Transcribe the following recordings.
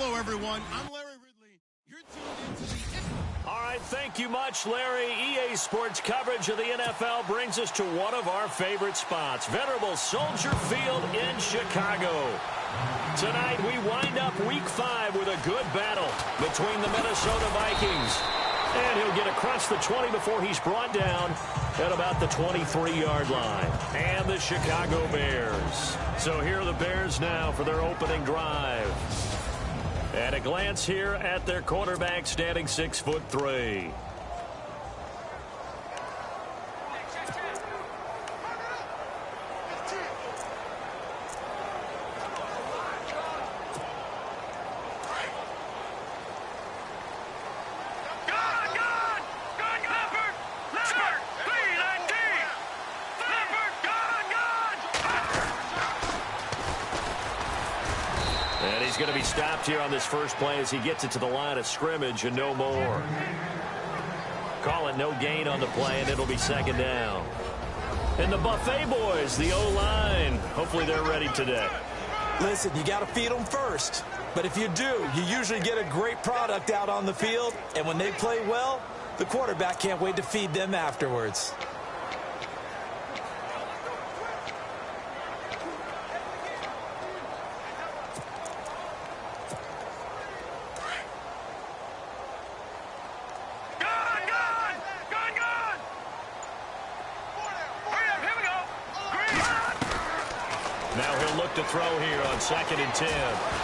Hello, everyone. I'm Larry Ridley. You're tuned into the... All right, thank you much, Larry. EA Sports coverage of the NFL brings us to one of our favorite spots, venerable Soldier Field in Chicago. Tonight, we wind up Week 5 with a good battle between the Minnesota Vikings. And he'll get across the 20 before he's brought down at about the 23-yard line. And the Chicago Bears. So here are the Bears now for their opening drive. At a glance here at their quarterback, standing 6'3". He's going to be stopped here on this first play as he gets it to the line of scrimmage and no more. Call it no gain on the play, and it'll be second down. And the Buffet boys, the O-line, hopefully they're ready today. Listen, you got to feed them first. But if you do, you usually get a great product out on the field. And when they play well, the quarterback can't wait to feed them afterwards. To throw here on 2nd and 10.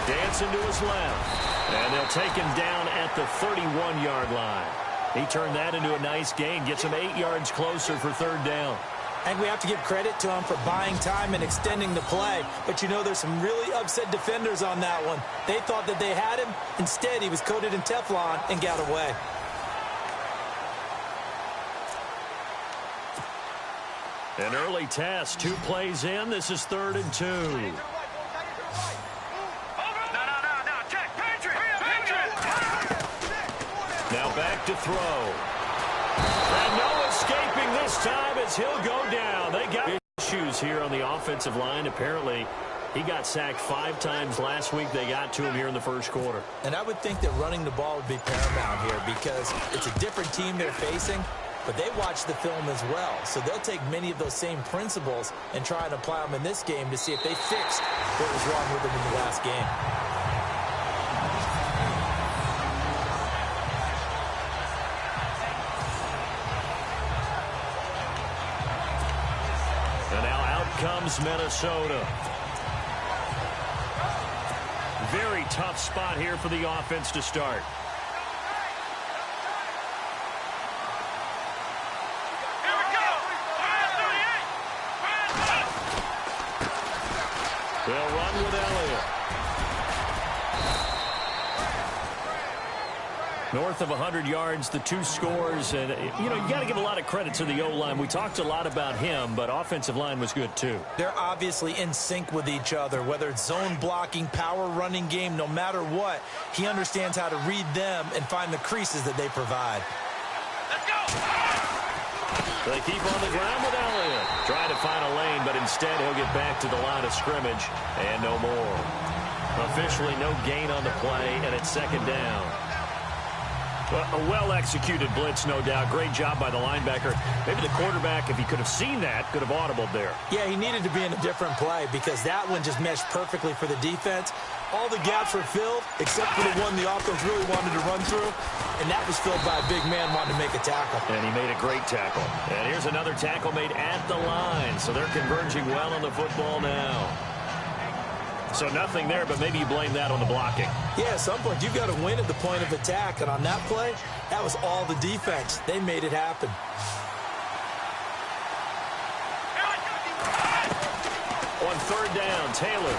Dancing to his left. And they'll take him down at the 31-yard line. He turned that into a nice gain. Gets him 8 yards closer for third down. And we have to give credit to him for buying time and extending the play. But you know, there's some really upset defenders on that one. They thought that they had him. Instead, he was coated in Teflon and got away. An early test, 2 plays in. This is 3rd and 2. Now back to throw. And no escaping this time as he'll go down. They got issues here on the offensive line. Apparently, he got sacked 5 times last week. They got to him here in the first quarter. And I would think that running the ball would be paramount here because it's a different team they're facing. But they watch the film as well, so they'll take many of those same principles and try and apply them in this game to see if they fixed what was wrong with them in the last game. And now out comes Minnesota. Very tough spot here for the offense to start. They'll run with Elliott. North of 100 yards, the 2 scores. And, you know, you got to give a lot of credit to the O-line. We talked a lot about him, but offensive line was good, too. They're obviously in sync with each other, whether it's zone blocking, power running game, no matter what. He understands how to read them and find the creases that they provide. Let's go! They keep on the ground with Elliott. Trying to find a lane, but instead he'll get back to the line of scrimmage. And no more. Officially no gain on the play, and it's second down. A well-executed blitz, no doubt. Great job by the linebacker. Maybe the quarterback, if he could have seen that, could have audibled there. Yeah, he needed to be in a different play because that one just meshed perfectly for the defense. All the gaps were filled except for the one the offense really wanted to run through, and that was filled by a big man wanting to make a tackle. And he made a great tackle. And here's another tackle made at the line, so they're converging well on the football now. So nothing there, but maybe you blame that on the blocking. Yeah, at some point, you've got to win at the point of attack. And on that play, that was all the defense. They made it happen. On 3rd down, Taylor.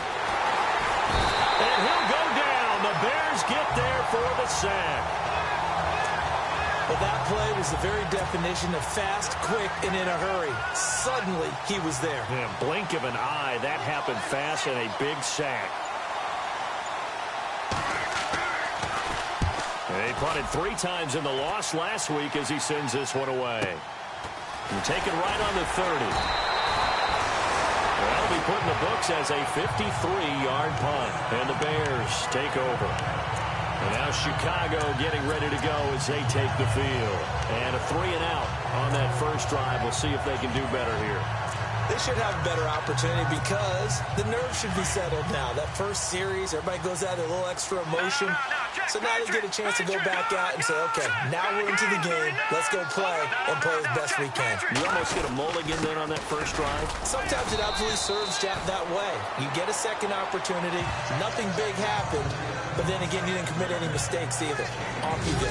And he'll go down. The Bears get there for the sack. Well, that play was the very definition of fast, quick, and in a hurry. Suddenly, he was there. Yeah, blink of an eye. That happened fast and a big sack. They punted 3 times in the loss last week as he sends this one away. And take it right on the 30. That'll be put in the books looks as a 53-yard punt. And the Bears take over. And now Chicago getting ready to go as they take the field. And a 3-and-out on that first drive. We'll see if they can do better here. They should have a better opportunity because the nerves should be settled now. That first series, everybody goes out with a little extra emotion. So now they get a chance to go back out and say, okay, now we're into the game. Let's go play and play as best we can. You almost get a mulligan then on that first drive? Sometimes it absolutely serves that way. You get a second opportunity. Nothing big happened. But then again, you didn't commit any mistakes either. Off you go.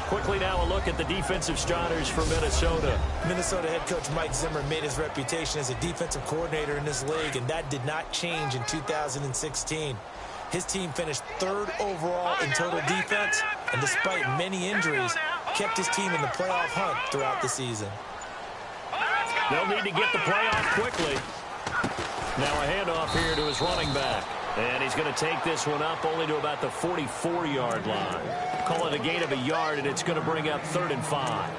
Quickly now a look at the defensive starters for Minnesota. Minnesota head coach Mike Zimmer made his reputation as a defensive coordinator in this league, and that did not change in 2016. His team finished 3rd overall in total defense, and despite many injuries, kept his team in the playoff hunt throughout the season. They'll need to get the playoff quickly. Now a handoff here to his running back. And he's going to take this one up only to about the 44-yard line. Call it a gain of a yard, and it's going to bring up 3rd and 5.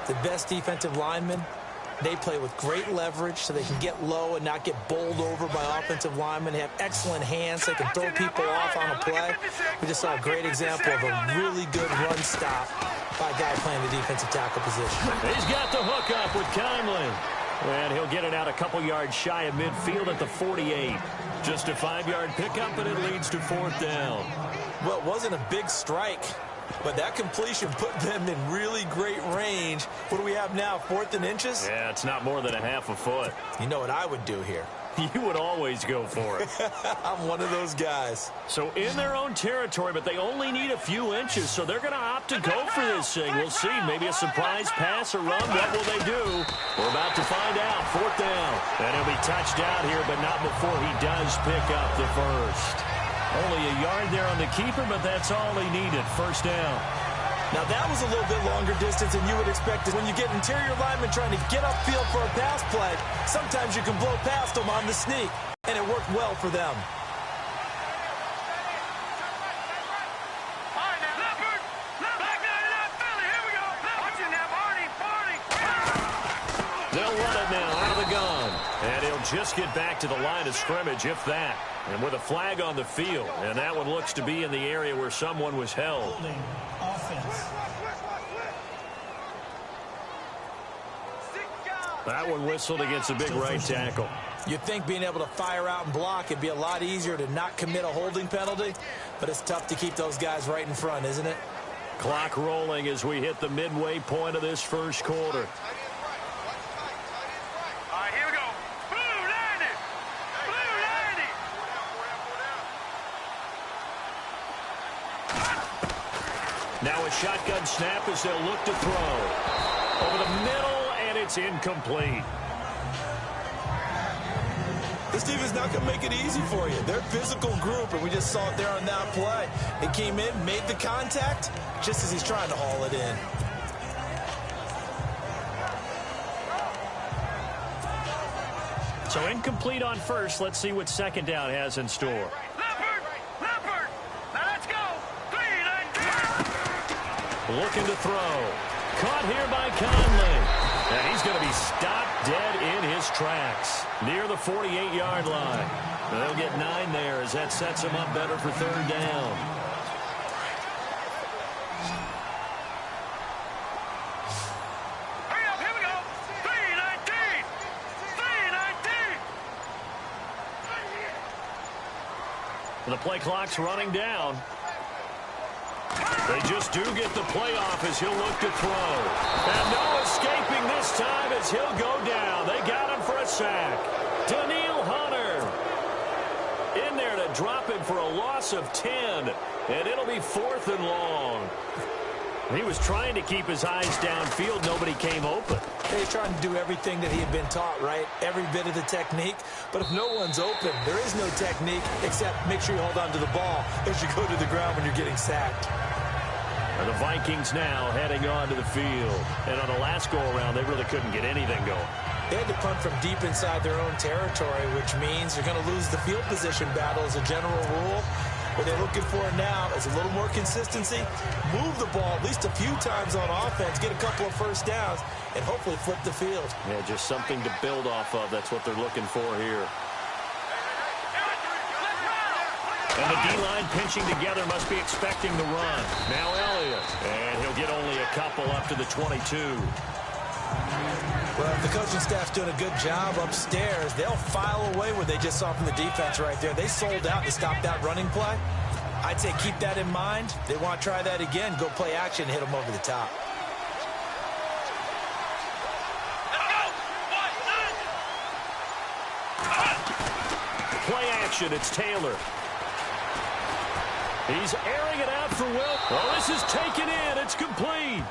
The best defensive linemen, they play with great leverage so they can get low and not get bowled over by offensive linemen. They have excellent hands. They can throw people off on a play. We just saw a great example of a really good run stop by a guy playing the defensive tackle position. He's got the hook up with Conley. And he'll get it out a couple yards shy of midfield at the 48. Just a 5-yard pickup, and it leads to 4th down. Well, it wasn't a big strike, but that completion put them in really great range. What do we have now, 4th and inches? Yeah, it's not more than a half a foot. You know what I would do here? You would always go for it. I'm one of those guys. So in their own territory, but they only need a few inches, so they're going to opt to go for this thing. We'll see. Maybe a surprise pass or run. What will they do? We're about to find out. 4th down. And he'll be touched out here, but not before he does pick up the first. Only a yard there on the keeper, but that's all he needed. 1st down. Now, that was a little bit longer distance than you would expect. When you get interior linemen trying to get upfield for a pass play, sometimes you can blow past them on the sneak, and it worked well for them. They'll run it now out of the gun. And he'll just get back to the line of scrimmage, if that. And with a flag on the field, and that one looks to be in the area where someone was held. That one whistled against a big right tackle. You'd think being able to fire out and block it'd be a lot easier to not commit a holding penalty, but it's tough to keep those guys right in front, isn't it? Clock rolling as we hit the midway point of this first quarter. Now a shotgun snap as they'll look to throw. Over the middle, and it's incomplete. This team is not going to make it easy for you. They're a physical group, and we just saw it there on that play. It came in, made the contact, just as he's trying to haul it in. So incomplete on first. Let's see what 2nd down has in store. Looking to throw. Caught here by Conley. And he's going to be stopped dead in his tracks near the 48-yard line. They'll get 9 there as that sets him up better for 3rd down. Hurry up, here we go. 3-19. 3-19. The play clock's running down. They just do get the playoff as he'll look to throw. And no escaping this time as he'll go down. They got him for a sack. Daniil Hunter in there to drop him for a loss of 10. And it'll be 4th and long. He was trying to keep his eyes downfield. Nobody came open. He's trying to do everything that he had been taught, right? Every bit of the technique. But if no one's open, there is no technique except make sure you hold on to the ball as you go to the ground when you're getting sacked. And the Vikings now heading on to the field. And on the last go-around, they really couldn't get anything going. They had to punt from deep inside their own territory, which means you're going to lose the field position battle as a general rule. What they're looking for now is a little more consistency, move the ball at least a few times on offense, get a couple of first downs, and hopefully flip the field. Yeah, just something to build off of. That's what they're looking for here. And the D-line pinching together must be expecting the run. Now Elliott. And he'll get only a couple up to the 22. Well, if the coaching staff's doing a good job upstairs, they'll file away what they just saw from the defense right there. They sold out to stop that running play. I'd say keep that in mind. They want to try that again. Go play action, hit them over the top. Play action, it's Taylor. He's airing it out for Will. Well, this is taken in. It's complete.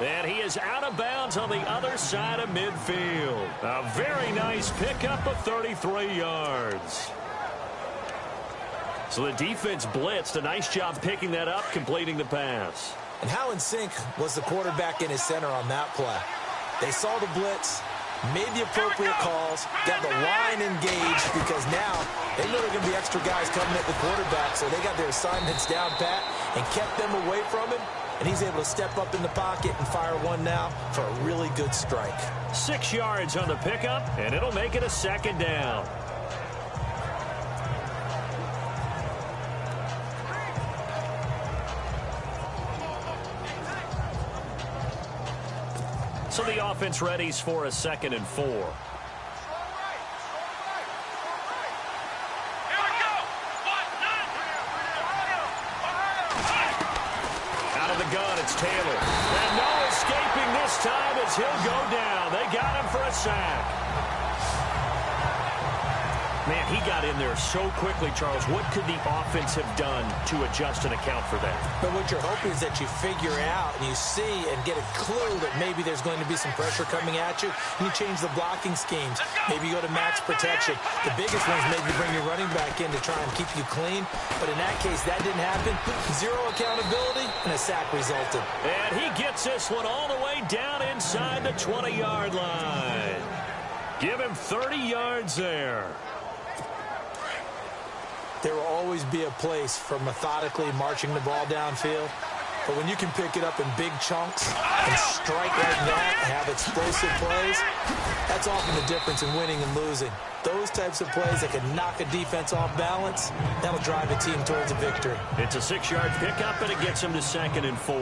And he is out of bounds on the other side of midfield. A very nice pickup of 33 yards. So the defense blitzed. A nice job picking that up, completing the pass. And how in sync was the quarterback in his center on that play? They saw the blitz, made the appropriate calls, got the line engaged because now they know there are going to be extra guys coming at the quarterback, so they got their assignments down pat and kept them away from him, and he's able to step up in the pocket and fire one now for a really good strike. 6 yards on the pickup, and it'll make it a second down. So the offense readies for a 2nd and 4. Out of the gun, it's Taylor. And no escaping this time as he'll go down. They got him for a sack. Man, he got in there so quickly, Charles. What could the offense have done to adjust and account for that? But what you're hoping is that you figure out and you see and get a clue that maybe there's going to be some pressure coming at you, and you change the blocking schemes. Maybe you go to max protection. The biggest one is maybe bring your running back in to try and keep you clean. But in that case, that didn't happen. Zero accountability, and a sack resulted. And he gets this one all the way down inside the 20-yard line. Give him 30 yards there. There will always be a place for methodically marching the ball downfield. But when you can pick it up in big chunks and strike like that and have explosive plays, that's often the difference in winning and losing. Those types of plays that can knock a defense off balance, that'll drive a team towards a victory. It's a 6-yard pickup, and it gets him to 2nd and 4.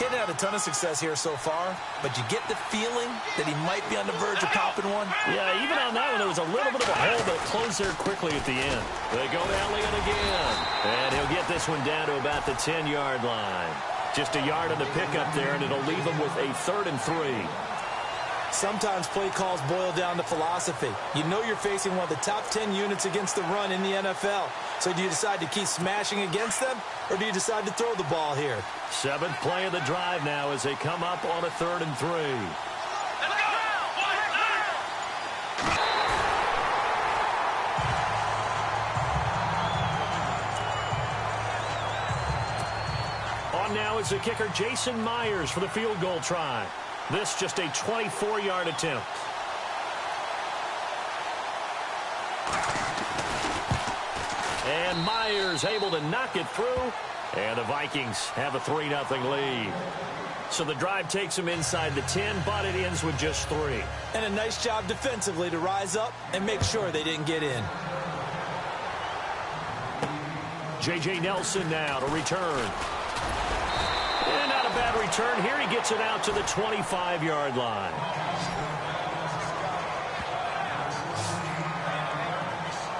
Getting had a ton of success here so far, but you get the feeling that he might be on the verge of popping one. Yeah, even on that one, there was a little bit of a hole, but it closed there quickly at the end. They go to Elliott again, and he'll get this one down to about the 10-yard line. Just a yard on the pickup there, and it'll leave him with a 3rd and 3. Sometimes play calls boil down to philosophy. You know you're facing one of the top 10 units against the run in the NFL. So do you decide to keep smashing against them, or do you decide to throw the ball here? 7th play of the drive now as they come up on a 3rd and 3. On now is the kicker Jason Myers for the field goal try. This just a 24-yard attempt. And Myers able to knock it through. And the Vikings have a 3-0 lead. So the drive takes them inside the 10, but it ends with just 3. And a nice job defensively to rise up and make sure they didn't get in. J.J. Nelson now to return. And not a bad return here. He gets it out to the 25-yard line.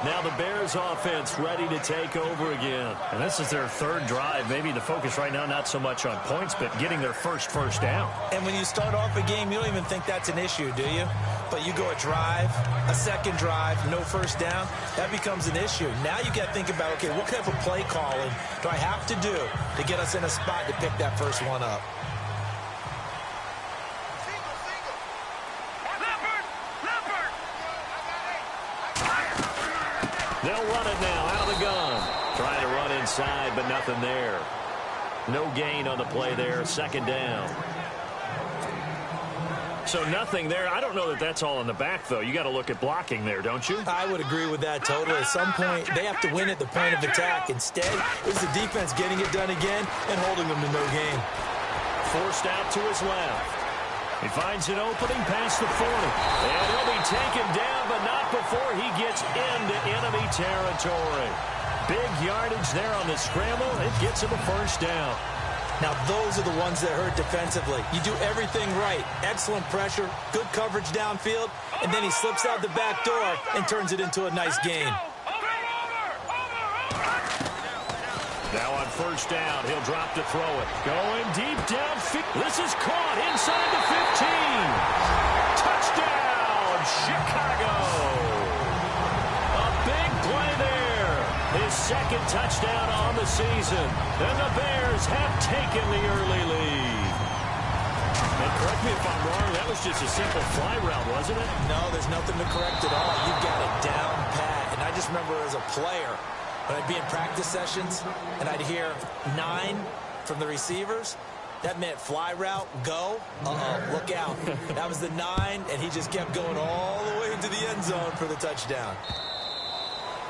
Now the Bears offense ready to take over again. And this is their 3rd drive. Maybe the focus right now not so much on points, but getting their first down. And when you start off a game, you don't even think that's an issue, do you? But you go a drive, a 2nd drive, no first down, that becomes an issue. Now you got to think about, okay, what type of play calling do I have to do to get us in a spot to pick that first one up? They'll run it now out of the gun. Trying to run inside, but nothing there. No gain on the play there. 2nd down. So nothing there. I don't know that that's all in the back, though. You got to look at blocking there, don't you? I would agree with that totally. At some point, they have to win at the point of attack. Instead, it was the defense getting it done again and holding them to no gain. Forced out to his left. He finds an opening past the 40. And he'll be taken down, but not before he gets into enemy territory. Big yardage there on the scramble. It gets him a first down. Now, those are the ones that hurt defensively. You do everything right. Excellent pressure, good coverage downfield, and then he slips out the back door and turns it into a nice gain. Now on first down, he'll drop to throw it. Going deep downfield. This is caught inside the 15. Touchdown, Chicago. A big play there. His second touchdown on the season. And the Bears have taken the early lead. And correct me if I'm wrong, that was just a simple fly route, wasn't it? No, there's nothing to correct at all. You got it down pat. And I just remember as a player, when I'd be in practice sessions and I'd hear 9 from the receivers, that meant fly route, go. Look out. That was the 9, and he just kept going all the way into the end zone for the touchdown.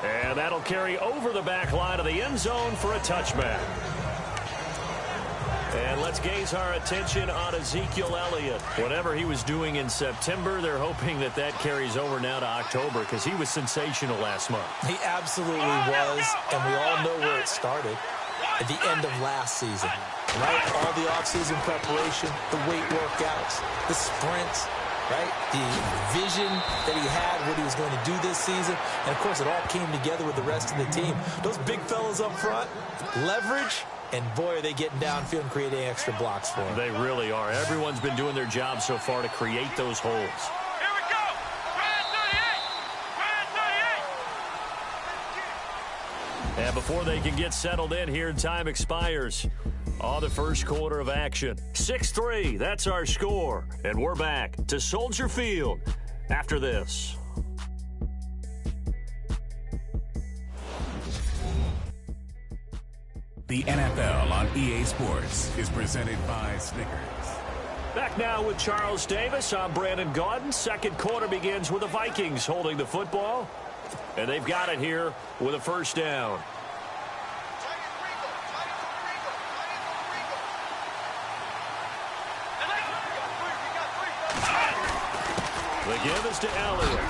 And that'll carry over the back line of the end zone for a touchback. And let's gaze our attention on Ezekiel Elliott. Whatever he was doing in September, they're hoping that that carries over now to October because he was sensational last month. He absolutely was, and we all know where it started. At the end of last season, right? All the offseason preparation, the weight workouts, the sprints, right? The vision that he had, what he was going to do this season. And, of course, it all came together with the rest of the team. Those big fellas up front, leverage, and, boy, are they getting downfield and creating extra blocks for him. They really are. Everyone's been doing their job so far to create those holes. Here we go. Red 38. And before they can get settled in here, time expires on the first quarter of action. 6-3, that's our score. And we're back to Soldier Field after this. The NFL on EA Sports is presented by Snickers. Back now with Charles Davis. I'm Brandon Gaudin. Second quarter begins with the Vikings holding the football. And they've got it here with a first down. The give is to Elliott.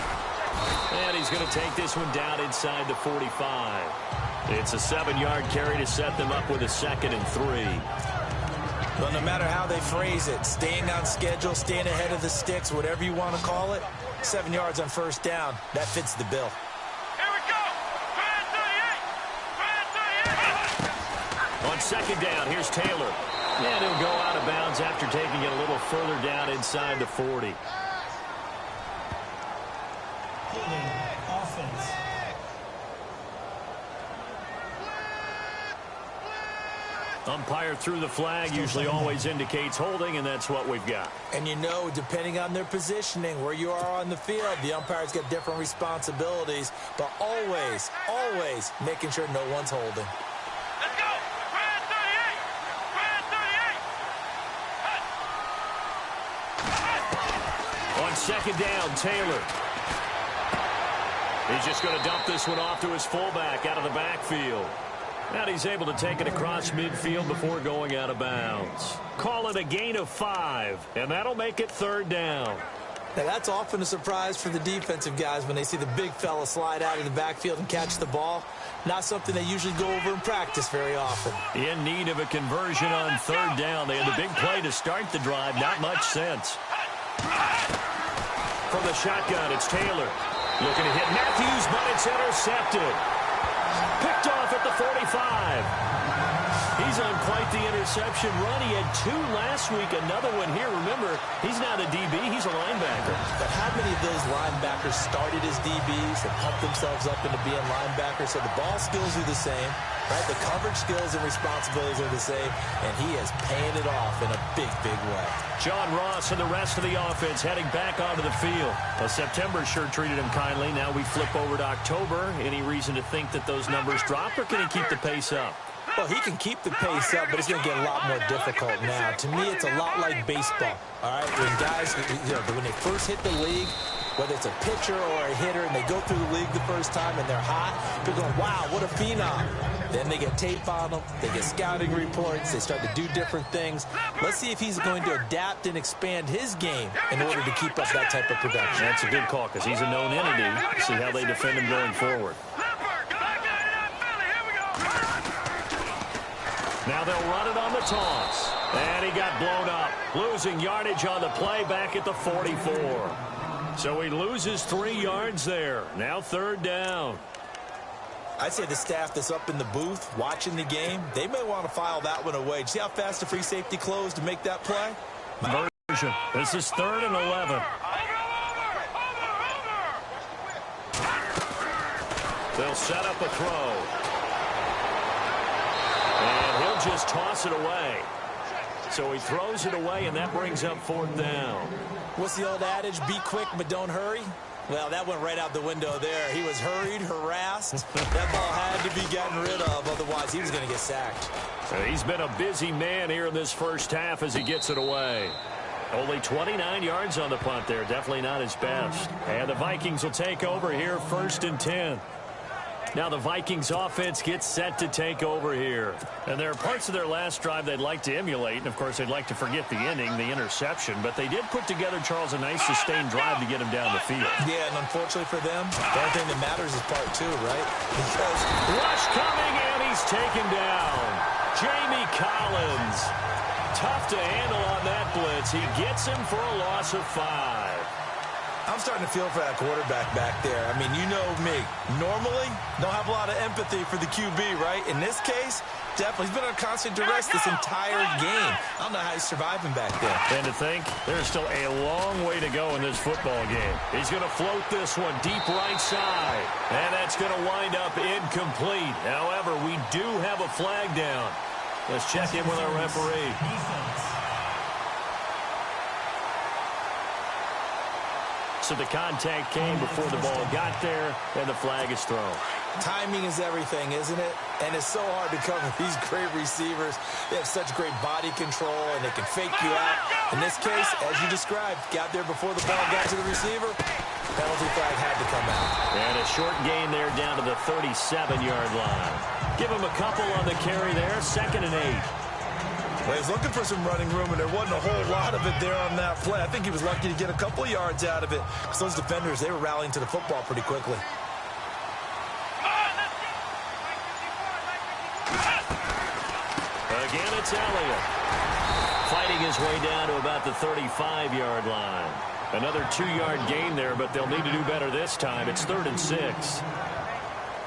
And he's going to take this one down inside the 45. It's a 7-yard carry to set them up with a 2nd and 3. Well, no matter how they phrase it, staying on schedule, staying ahead of the sticks, whatever you want to call it, 7 yards on first down, that fits the bill. Here we go. Red 38. On second down, here's Taylor. And he'll go out of bounds after taking it a little further down inside the 40. Umpire threw the flag, usually always indicates holding, and that's what we've got. And you know, depending on their positioning, where you are on the field, the umpire's got different responsibilities, but always, always making sure no one's holding. Let's go. Red 38. Red 38. On second down, Taylor. He's just going to dump this one off to his fullback out of the backfield. And he's able to take it across midfield before going out of bounds. Call it a gain of 5, and that'll make it third down. Now, that's often a surprise for the defensive guys when they see the big fella slide out of the backfield and catch the ball. Not something they usually go over in practice very often. In need of a conversion on third down. They had the big play to start the drive. Not much sense. From the shotgun, it's Taylor. Looking to hit Matthews, but it's intercepted. Picked off at the 45. He's on quite the interception run. He had 2 last week, another one here. Remember, he's not a DB, he's a linebacker. But how many of those linebackers started as DBs and pumped themselves up into being linebackers? So the ball skills are the same, right? The coverage skills and responsibilities are the same, and he is paying it off in a big, big way. John Ross and the rest of the offense heading back onto the field. Well, September sure treated him kindly. Now we flip over to October. Any reason to think that those numbers drop, or can he keep the pace up? Well, he can keep the pace up, but it's going to get a lot more difficult now. To me, it's a lot like baseball, all right? When guys, when they first hit the league, whether it's a pitcher or a hitter, and they go through the league the first time and they're hot, they're going, wow, what a phenom. Then they get tape on them, they get scouting reports, they start to do different things. Let's see if he's going to adapt and expand his game in order to keep up that type of production. That's a good call because he's a known entity. See how they defend him going forward. Now they'll run it on the toss. And he got blown up. Losing yardage on the play back at the 44. So he loses 3 yards there. Now 3rd down. I'd say the staff that's up in the booth watching the game, they may want to file that one away. See how fast the free safety closed to make that play? Version. This is 3rd and 11. They'll set up a throw. And he'll just toss it away. So he throws it away, and that brings up 4th down. What's the old adage? Be quick, but don't hurry. Well, that went right out the window there. He was hurried, harassed. That ball had to be gotten rid of, otherwise he was going to get sacked. He's been a busy man here in this first half as he gets it away. Only 29 yards on the punt there. Definitely not his best. And the Vikings will take over here 1st and 10. Now the Vikings offense gets set to take over here. And there are parts of their last drive they'd like to emulate. And, of course, they'd like to forget the inning, the interception. But they did put together, Charles, a nice sustained drive to get him down the field. Yeah, and unfortunately for them, the only thing that matters is part 2, right? Because rush coming, and he's taken down. Jamie Collins. Tough to handle on that blitz. He gets him for a loss of 5. I'm starting to feel for that quarterback back there. I mean, you know me. Normally, don't have a lot of empathy for the QB, right? In this case, definitely. He's been under constant duress this entire game. I don't know how he's surviving back there. And to think, there's still a long way to go in this football game. He's going to float this one deep right side. And that's going to wind up incomplete. However, we do have a flag down. Let's check in with our referee. So the contact came before the ball got there, and the flag is thrown. Timing is everything, isn't it? And it's so hard to cover these great receivers. They have such great body control, and they can fake you out. In this case, as you described, got there before the ball got to the receiver. Penalty flag had to come out. And a short gain there down to the 37-yard line. Give him a couple on the carry there, 2nd and 8. Well, he was looking for some running room, and there wasn't a whole lot of it there on that play. I think he was lucky to get a couple yards out of it because those defenders, they were rallying to the football pretty quickly. Again, it's Elliott. Fighting his way down to about the 35-yard line. Another 2-yard gain there, but they'll need to do better this time. It's 3rd and 6.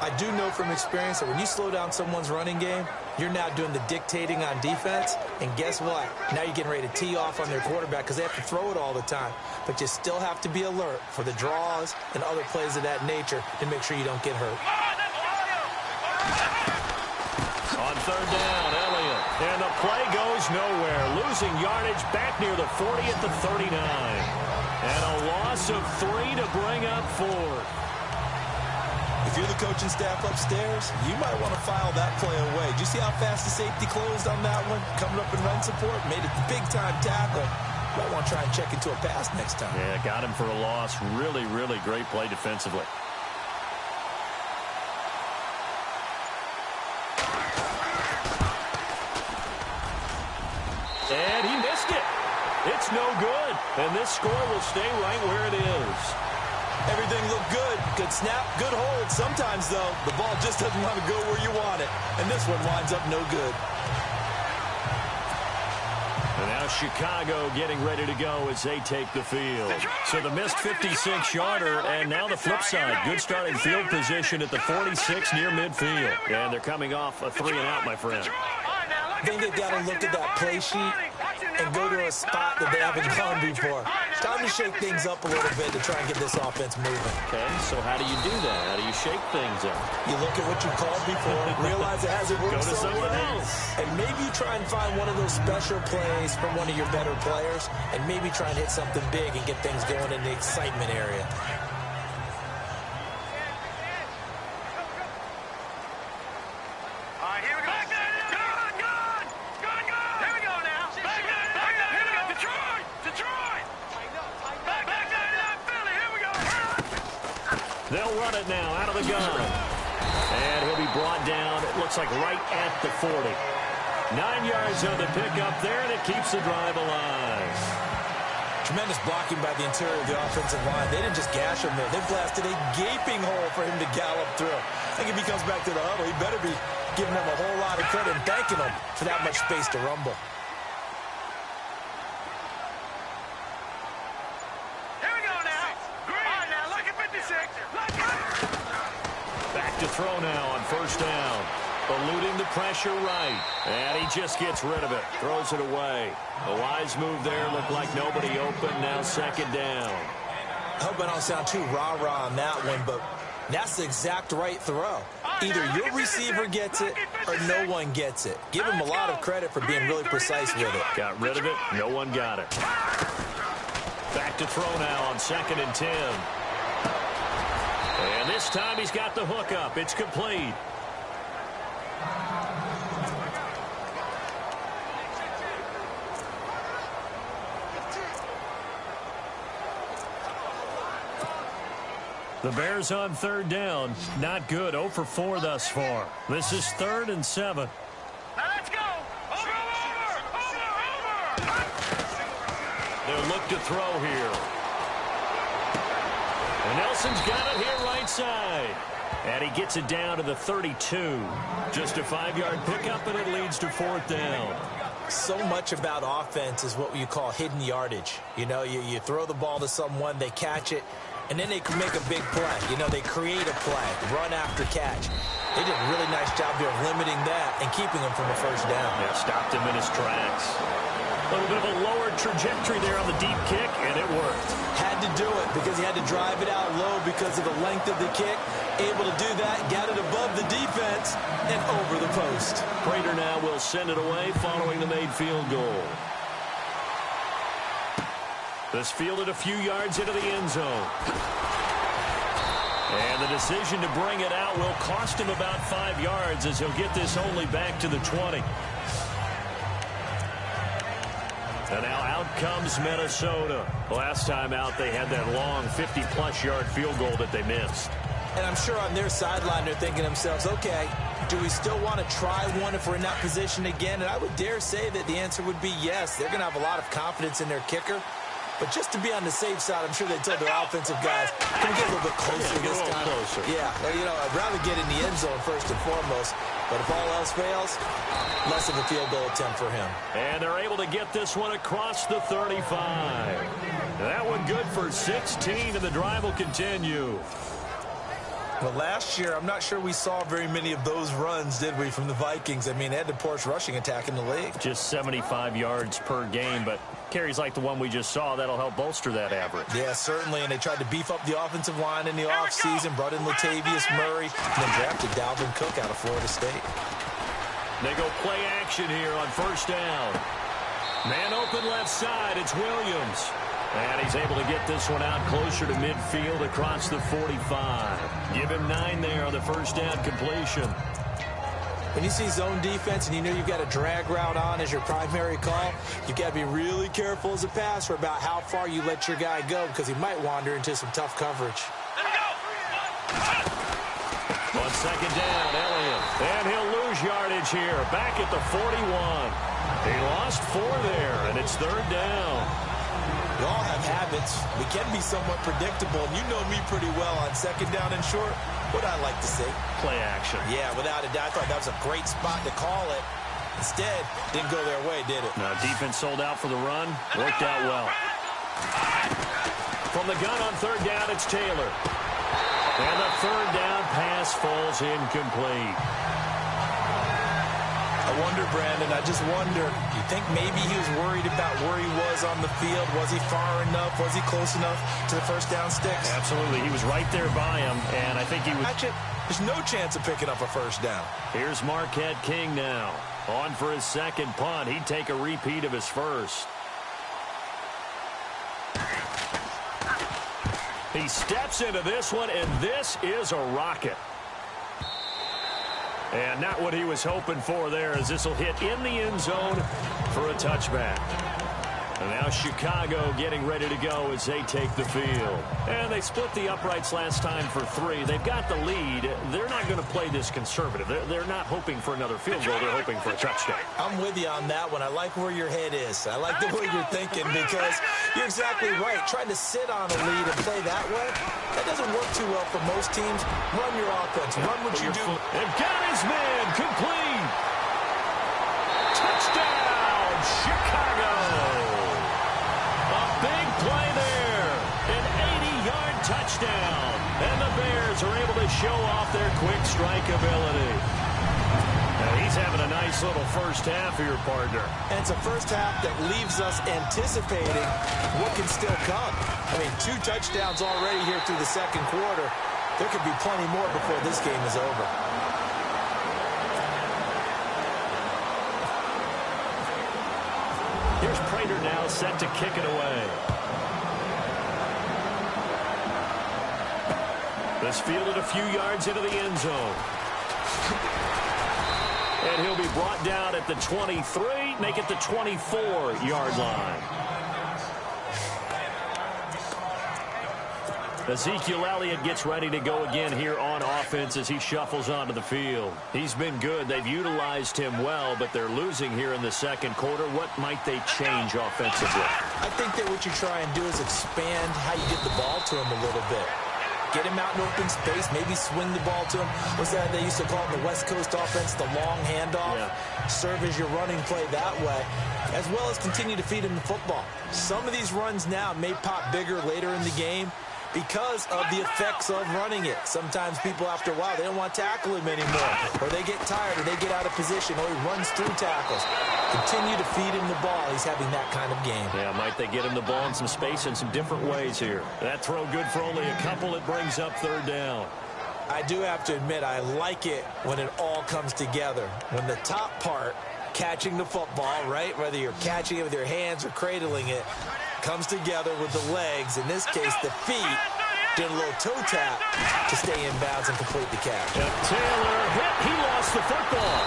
I do know from experience that when you slow down someone's running game, you're now doing the dictating on defense. And guess what? Now you're getting ready to tee off on their quarterback because they have to throw it all the time. But you still have to be alert for the draws and other plays of that nature to make sure you don't get hurt. On 3rd down, Elliott. And the play goes nowhere. Losing yardage back near the 40 at the 39. And a loss of 3 to bring up 4th. If you're the coaching staff upstairs, you might want to file that play away. Did you see how fast the safety closed on that one? Coming up in run support, made it the big-time tackle. Might want to try and check into a pass next time. Yeah, got him for a loss. Really, really great play defensively. And he missed it. It's no good. And this score will stay right where it is. Everything looked good. Good snap, good hold. Sometimes, though, the ball just doesn't want to go where you want it. And this one winds up no good. And now Chicago getting ready to go as they take the field. So the missed 56-yarder, and now the flip side. Good starting field position at the 46 near midfield. And they're coming off a 3-and-out, my friend. I think they've got to look at that play sheet and go to a spot that they haven't gone before. Time to shake things up a little bit to try and get this offense moving. Okay, so how do you do that? How do you shake things up? You look at what you called before, realize it hasn't worked Go to someone else. And maybe you try and find one of those special plays from one of your better players, and maybe try and hit something big and get things going in the excitement area. All right, here we go. They'll run it now out of the gun. And he'll be brought down, it looks like right at the 40. 9 yards on the pickup there, and it keeps the drive alive. Tremendous blocking by the interior of the offensive line. They didn't just gash him there. They blasted a gaping hole for him to gallop through. I think if he comes back to the huddle, he better be giving them a whole lot of credit and thanking them for that much space to rumble. Here we go now. All right, now look at 56. Back to throw now on first down. Eluding the pressure right. And he just gets rid of it. Throws it away. A wise move there. Looked like nobody open. Now second down. I hope I don't sound too rah-rah on that one, but that's the exact right throw. Either your receiver gets it or no one gets it. Give him a lot of credit for being really precise with it. Got rid of it. No one got it. Back to throw now on 2nd and 10. And this time he's got the hook up. It's complete. The Bears on third down. Not good. 0 for 4 thus far. This is 3rd and 7. Now let's go. Over. They'll look to throw here. And Nelson's got it here right side. And he gets it down to the 32. Just a 5-yard pickup, and it leads to 4th down. So much about offense is what you call hidden yardage. You know, you throw the ball to someone, they catch it, and then they can make a big play. You know, they create a play, run after catch. They did a really nice job here of limiting that and keeping him from a first down. Yeah, stopped him in his tracks. A little bit of a lower trajectory there on the deep kick, and it worked. Had to do it because he had to drive it out low because of the length of the kick. Able to do that, got it above the defense and over the post. Prater now will send it away following the made field goal. This fielded a few yards into the end zone. And the decision to bring it out will cost him about 5 yards as he'll get this only back to the 20. And now out comes Minnesota. Last time out, they had that long 50-plus yard field goal that they missed. And I'm sure on their sideline, they're thinking to themselves, okay, do we still want to try one if we're in that position again? And I would dare say that the answer would be yes. They're going to have a lot of confidence in their kicker. But just to be on the safe side, I'm sure they told their offensive guys, can we get a little bit closer this time? Closer. Yeah, well, you know, I'd rather get in the end zone first and foremost. But if all else fails, less of a field goal attempt for him. And they're able to get this one across the 35. That one good for 16, and the drive will continue. Well, last year, I'm not sure we saw very many of those runs, did we, from the Vikings? I mean, they had the poorest rushing attack in the league. Just 75 yards per game, but carries like the one we just saw, that'll help bolster that average. Yeah, certainly, and they tried to beef up the offensive line in the offseason, brought in Latavius Murray, and then drafted Dalvin Cook out of Florida State. They go play action here on first down. Man open left side, it's Williams. And he's able to get this one out closer to midfield across the 45. Give him 9 there on the first down completion. When you see zone defense and you know you've got a drag route on as your primary call, you've got to be really careful as a passer about how far you let your guy go because he might wander into some tough coverage. On second down, Elliott. And he'll lose yardage here. Back at the 41. He lost 4 there, and it's third down. We all have habits. We can be somewhat predictable, and you know me pretty well on second down and short. What I like to see. Play action. Yeah, without a doubt. I thought that was a great spot to call it. Instead, didn't go their way, did it? No, defense sold out for the run. Worked out well. From the gun on third down, it's Taylor. And the third down pass falls incomplete. I wonder, Brandon, I just wonder, you think maybe he was worried about where he was on the field? Was he far enough? Was he close enough to the first down sticks? Absolutely. He was right there by him, and I think he was... Actually, there's no chance of picking up a first down. Here's Marquette King now. On for his second punt. He'd take a repeat of his first. He steps into this one, and this is a rocket. And not what he was hoping for there, as this will hit in the end zone for a touchback. And now Chicago getting ready to go as they take the field. And they split the uprights last time for 3. They've got the lead. They're not going to play this conservative. They're not hoping for another field goal. They're hoping for a touchdown. I'm with you on that one. I like where your head is. I like the way you're thinking because you're exactly right. Trying to sit on a lead and play that way, that doesn't work too well for most teams. Run your offense. Run what you do. They've got his man complete. Touchdown, Chicago. Big play there, an 80-yard touchdown, and the Bears are able to show off their quick strike ability. Now he's having a nice little first half here, partner. And it's a first half that leaves us anticipating what can still come. I mean, 2 touchdowns already here through the second quarter. There could be plenty more before this game is over. Here's Prater now set to kick it away. This fielded a few yards into the end zone. And he'll be brought down at the 23, make it the 24-yard line. Ezekiel Elliott gets ready to go again here on offense as he shuffles onto the field. He's been good. They've utilized him well, but they're losing here in the second quarter. What might they change offensively? I think that what you try and do is expand how you get the ball to him a little bit. Get him out in open space, maybe swing the ball to him. What's that they used to call in the West Coast offense, the long handoff? Yeah. Serve as your running play that way, as well as continue to feed him the football. Some of these runs now may pop bigger later in the game because of the effects of running it. Sometimes people, after a while, they don't want to tackle him anymore, or they get tired, or they get out of position, or he runs through tackles. Continue to feed him the ball. He's having that kind of game. Yeah, might they get him the ball in some space in some different ways here. That throw good for only a couple. It brings up third down. I do have to admit, I like it when it all comes together. When the top part, catching the football, right, whether you're catching it with your hands or cradling it, comes together with the legs, in this case the feet, did a little toe tap to stay in bounds and complete the catch. And Taylor hit, he lost the football.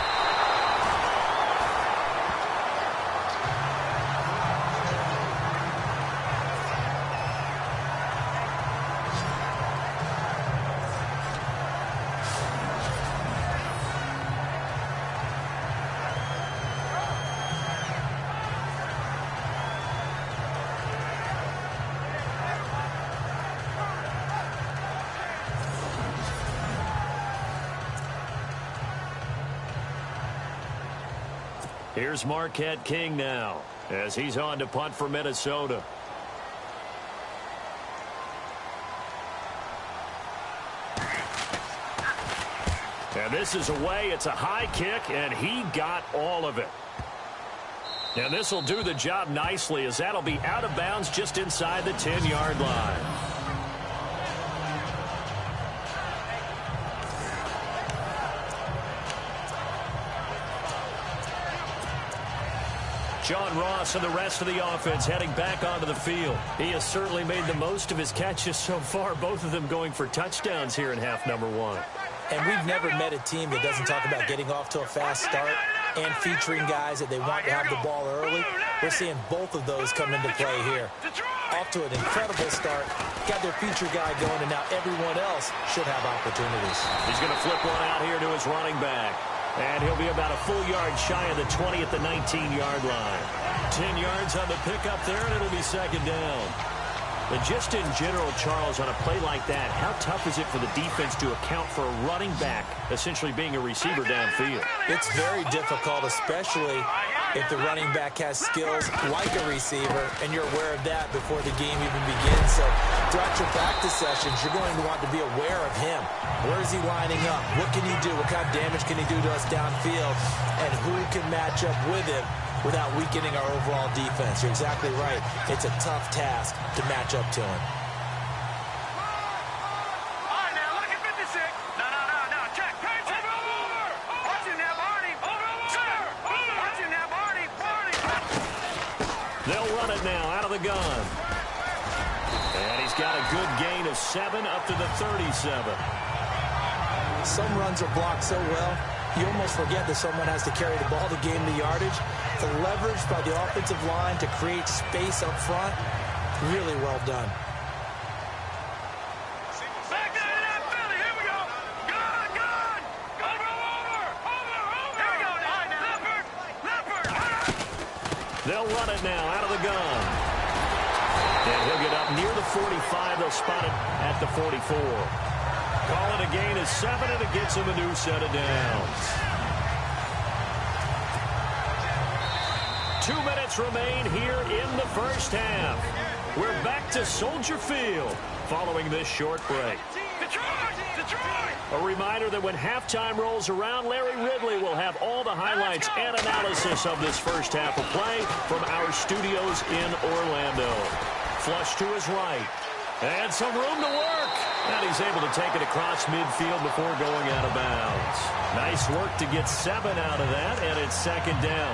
Here's Marquette King now as he's on to punt for Minnesota. And this is away. It's a high kick, and he got all of it. And this will do the job nicely as that'll be out of bounds just inside the 10-yard line. John Ross and the rest of the offense heading back onto the field. He has certainly made the most of his catches so far, both of them going for touchdowns here in half number 1. And we've never met a team that doesn't talk about getting off to a fast start and featuring guys that they want to have the ball early. We're seeing both of those come into play here. Off to an incredible start, got their feature guy going, and now everyone else should have opportunities. He's going to flip one out here to his running back. And he'll be about a full yard shy of the 20 at the 19-yard line. 10 yards on the pickup there, and it'll be second down. But just in general, Charles, on a play like that, how tough is it for the defense to account for a running back essentially being a receiver downfield? It's very difficult, especially if the running back has skills like a receiver, and you're aware of that before the game even begins. So throughout your practice sessions, you're going to want to be aware of him. Where is he lining up? What can he do? What kind of damage can he do to us downfield? And who can match up with him without weakening our overall defense? You're exactly right. It's a tough task to match up to him. They'll run it now out of the gun. And he's got a good gain of 7 up to the 37. Some runs are blocked so well, you almost forget that someone has to carry the ball to gain the yardage. The leverage by the offensive line to create space up front, really well done. Back down to that Philly. Here we go. Good, good. Over. Here we go now. Leopard. They'll run it now out of the gun. And he'll get up near the 45. They'll spot it at the 44. Call it a gain of 7, and it gets him a new set of downs. 2 minutes remain here in the first half. We're back to Soldier Field following this short break. Detroit! A reminder that when halftime rolls around, Larry Ridley will have all the highlights and analysis of this first half of play from our studios in Orlando. Flush to his right. And some room to work. And he's able to take it across midfield before going out of bounds. Nice work to get 7 out of that, and it's second down.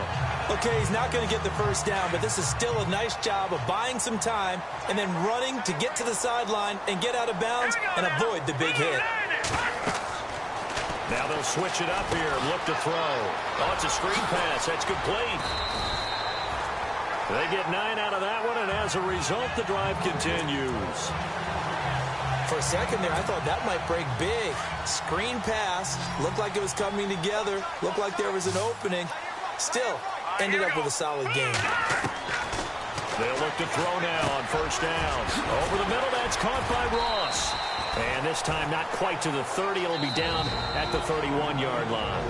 Okay, he's not going to get the first down, but this is still a nice job of buying some time and then running to get to the sideline and get out of bounds and avoid the big hit. Now they'll switch it up here and look to throw. Oh, it's a screen pass. That's complete. They get 9 out of that one, and as a result, the drive continues. For a second there, I thought that might break big. Screen pass. Looked like it was coming together. Looked like there was an opening. Still, ended up with a solid game. They'll look to throw now on first down. Over the middle, that's caught by Ross. And this time not quite to the 30. It'll be down at the 31-yard line.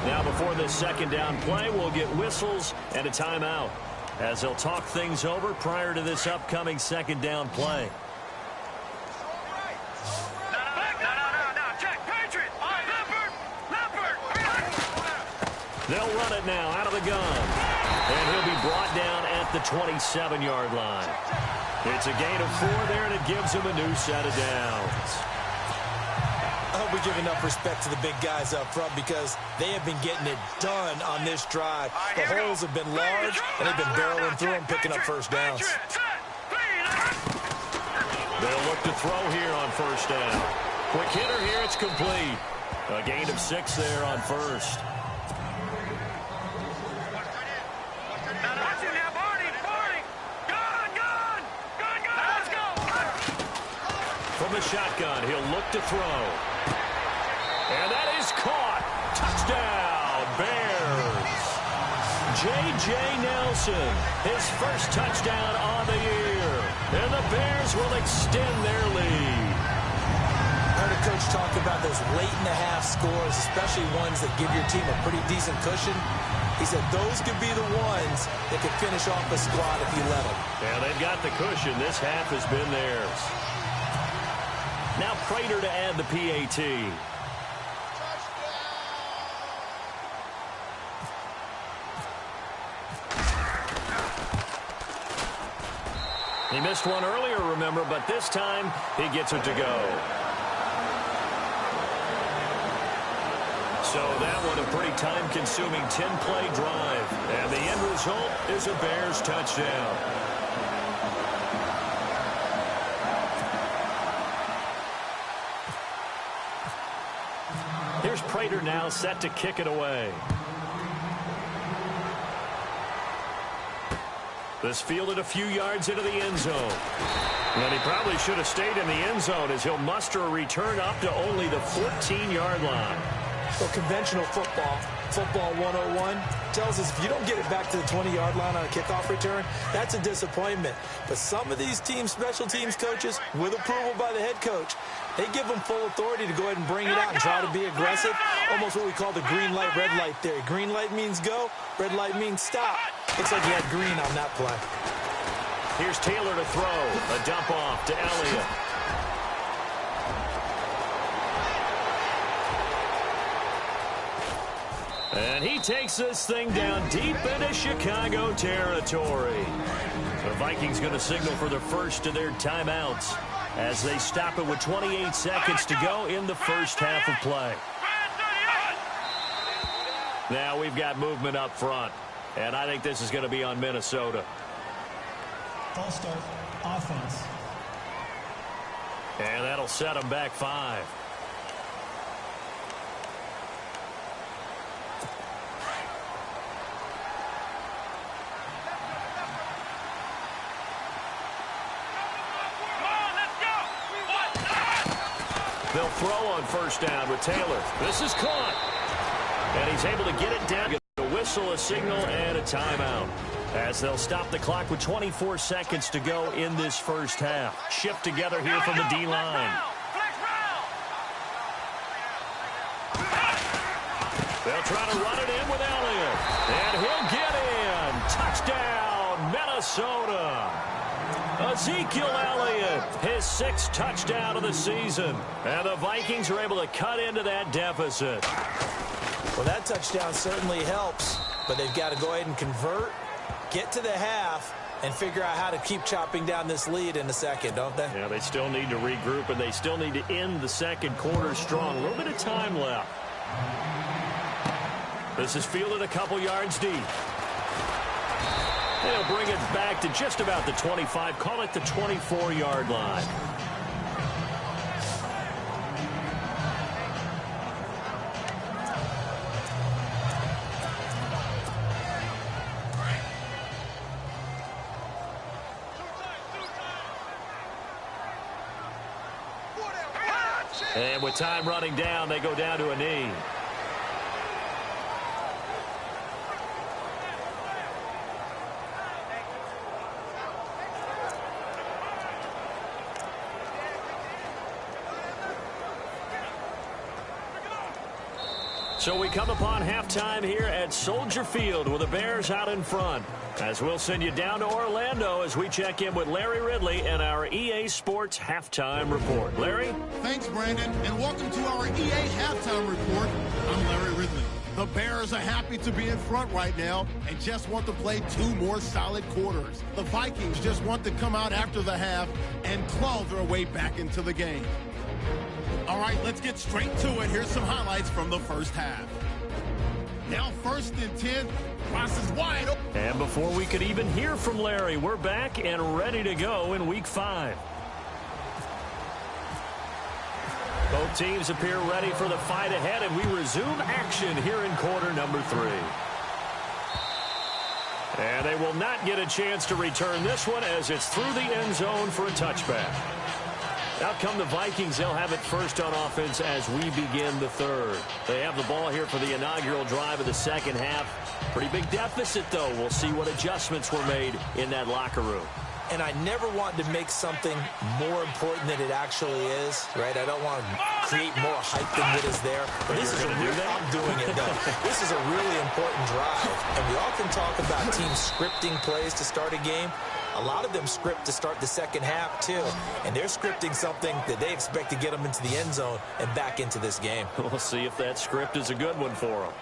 Now before this second down play, we'll get whistles and a timeout as they'll talk things over prior to this upcoming second down play. They'll run it now out of the gun. And he'll be brought down at the 27-yard line. It's a gain of 4 there, and it gives him a new set of downs. I hope we give enough respect to the big guys up front because they have been getting it done on this drive. The holes have been large, and they've been barreling through them, picking up first downs. They'll look to throw here on first down. Quick hitter here, it's complete. A gain of 6 there on first. From the shotgun, he'll look to throw. And that is caught. Touchdown, Bears. J.J. Nelson, his first touchdown on the year. And the Bears will extend their lead. I heard a coach talk about those late-in-the-half scores, especially ones that give your team a pretty decent cushion. He said those could be the ones that could finish off a squad if you let them. Yeah, they've got the cushion. This half has been theirs. Now Prater to add the PAT. He missed one earlier, remember, but this time he gets it to go. So that one a pretty time-consuming 10-play drive. And the end result is a Bears touchdown. Here's Prater now set to kick it away. This fielded a few yards into the end zone. And he probably should have stayed in the end zone as he'll muster a return up to only the 14-yard line. So conventional football 101, tells us if you don't get it back to the 20-yard line on a kickoff return, that's a disappointment. But some of these teams, special teams coaches, with approval by the head coach, they give them full authority to go ahead and bring it out and try to be aggressive. Almost what we call the green light, red light theory. Green light means go, red light means stop. Looks like he had green on that play. Here's Taylor to throw. A dump off to Elliott. And he takes this thing down deep into Chicago territory. The Vikings going to signal for the first of their timeouts as they stop it with 28 seconds to go in the first half of play. Now we've got movement up front, and I think this is going to be on Minnesota. False start, offense. And that'll set them back 5. They'll throw on first down with Taylor. This is caught. And he's able to get it down. Get a whistle, a signal, and a timeout. As they'll stop the clock with 24 seconds to go in this first half. Shift together here from the D-line. They'll try to run it in with Elliott. And he'll get in. Touchdown, Minnesota. Ezekiel Elliott, his 6th touchdown of the season. And the Vikings are able to cut into that deficit. Well, that touchdown certainly helps, but they've got to go ahead and convert, get to the half, and figure out how to keep chopping down this lead in the second, don't they? Yeah, they still need to regroup, and they still need to end the second quarter strong. A little bit of time left. This is fielded a couple yards deep. They'll bring it back to just about the 25, call it the 24-yard line. And with time running down, they go down to a knee. So we come upon halftime here at Soldier Field with the Bears out in front. As we'll send you down to Orlando as we check in with Larry Ridley and our EA Sports Halftime Report. Larry? Thanks, Brandon, and welcome to our EA Halftime Report. I'm Larry Ridley. The Bears are happy to be in front right now and just want to play 2 more solid quarters. The Vikings just want to come out after the half and claw their way back into the game. All right, let's get straight to it. Here's some highlights from the first half. Now 1st and 10. Cross is wide open. And before we could even hear from Larry, we're back and ready to go in Week 5. Both teams appear ready for the fight ahead, and we resume action here in quarter number 3. And they will not get a chance to return this one as it's through the end zone for a touchback. Out come the Vikings. They'll have it first on offense as we begin the third. They have the ball here for the inaugural drive of the second half. Pretty big deficit, though. We'll see what adjustments were made in that locker room. And I never want to make something more important than it actually is, right? I don't want to create more hype than what is there. But this is a real, I'm doing it, though. This is a really important drive. And we often talk about teams scripting plays to start a game. A lot of them script to start the second half, too. And they're scripting something that they expect to get them into the end zone and back into this game. We'll see if that script is a good one for them.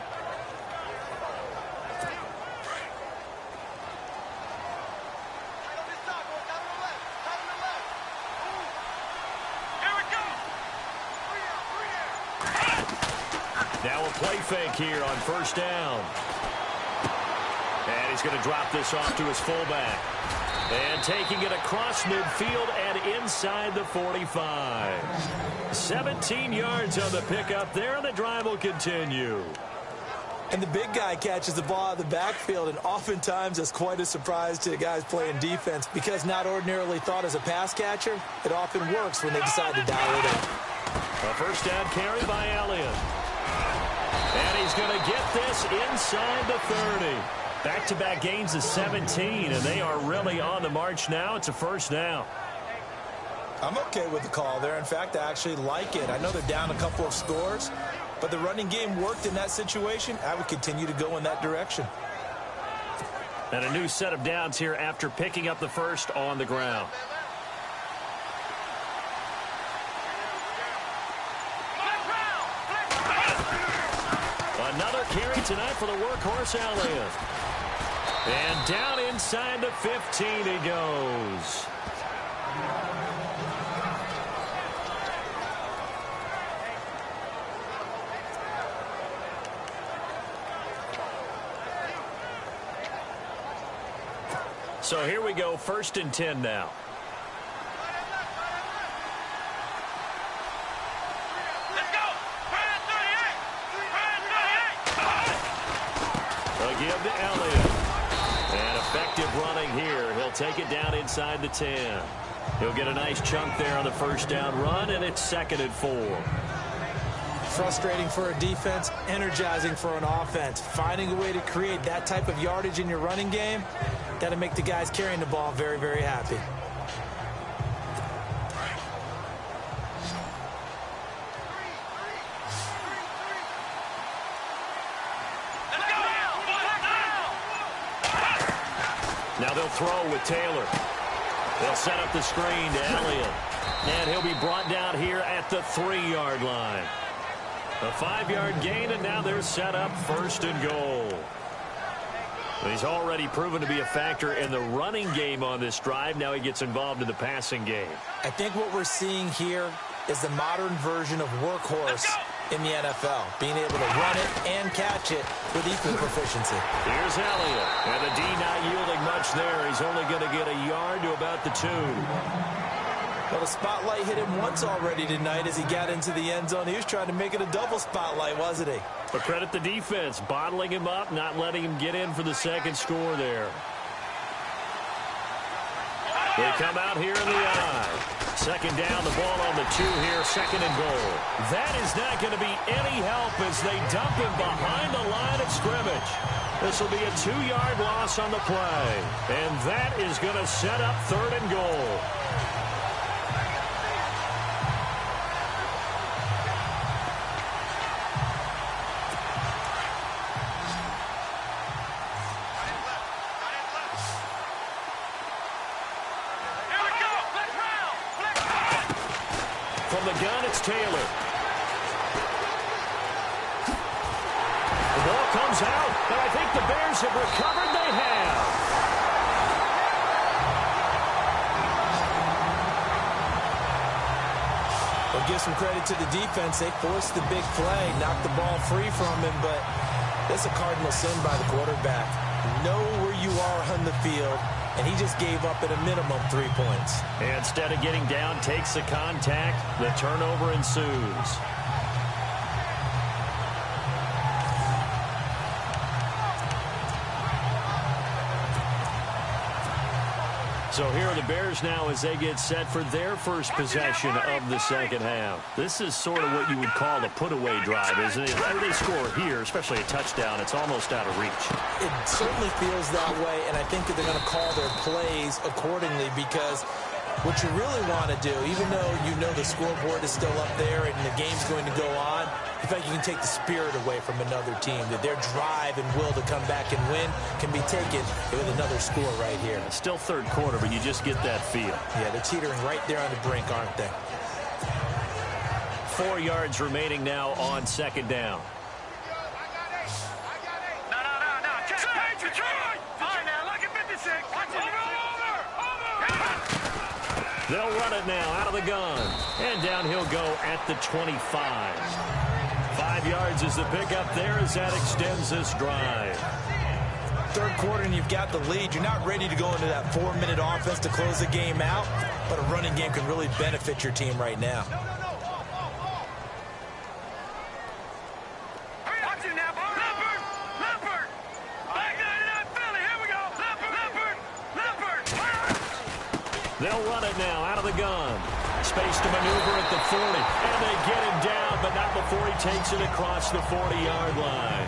Now a play fake here on first down. And he's going to drop this off to his fullback. And taking it across midfield and inside the 45. 17 yards on the pickup there, and the drive will continue. And the big guy catches the ball out of the backfield, and oftentimes it's quite a surprise to the guys playing defense because not ordinarily thought as a pass catcher, it often works when they decide to dial it up. A first down carry by Elliott. And he's going to get this inside the 30. Back-to-back gains of 17, and they are really on the march now. It's a first down. I'm okay with the call there. In fact, I actually like it. I know they're down a couple of scores, but the running game worked in that situation. I would continue to go in that direction. And a new set of downs here after picking up the first on the ground. Another carry tonight for the workhorse Elliott. And down inside the 15 he goes. So here we go, 1st and 10 now. They'll give to Elliott. And effective running here. He'll they'll take it down inside the 10. He'll get a nice chunk there on the first down run, and it's 2nd and 4. Frustrating for a defense, energizing for an offense. Finding a way to create that type of yardage in your running game, got to make the guys carrying the ball very, very happy. Now they'll throw with Taylor. They'll set up the screen to Elliott. And he'll be brought down here at the 3-yard line. A 5-yard gain, and now they're set up 1st and goal. He's already proven to be a factor in the running game on this drive. Now he gets involved in the passing game. I think what we're seeing here is the modern version of workhorse in the NFL, being able to run it and catch it with equal proficiency. Here's Elliott, and the D not yielding much there. He's only going to get a yard to about the 2. Well, the spotlight hit him once already tonight as he got into the end zone. He was trying to make it a double spotlight, wasn't he? But credit the defense, bottling him up, not letting him get in for the 2nd score there. They come out here in the eye. 2nd down, the ball on the 2 here, 2nd and goal. That is not going to be any help as they dump him behind the line of scrimmage. This will be a 2-yard loss on the play. And that is going to set up 3rd and goal. From the gun, it's Taylor. The ball comes out, and I think the Bears have recovered. They have. Well, give some credit to the defense. They forced the big play, knocked the ball free from him, but that's a cardinal sin by the quarterback. Know where you are on the field, and he just gave up at a minimum 3 points. And instead of getting down, takes the contact. The turnover ensues. So here are the Bears now as they get set for their first possession of the 2nd half. This is sort of what you would call a put-away drive, isn't it? If they score here, especially a touchdown, it's almost out of reach. It certainly feels that way, and I think that they're going to call their plays accordingly because what you really want to do, even though you know the scoreboard is still up there and the game's going to go on, in fact, you can take the spirit away from another team, that their drive and will to come back and win can be taken with another score right here. Still 3rd quarter, but you just get that feel. Yeah, they're teetering right there on the brink, aren't they? 4 yards remaining now on 2nd down. They'll run it now out of the gun. And down he'll go at the 25. 5 yards is the pickup there as that extends this drive. 3rd quarter and you've got the lead. You're not ready to go into that 4-minute offense to close the game out, but a running game can really benefit your team right now. They'll run it now out of the gun. Space to maneuver at the 40. And they get him down, but not before he takes it across the 40-yard line.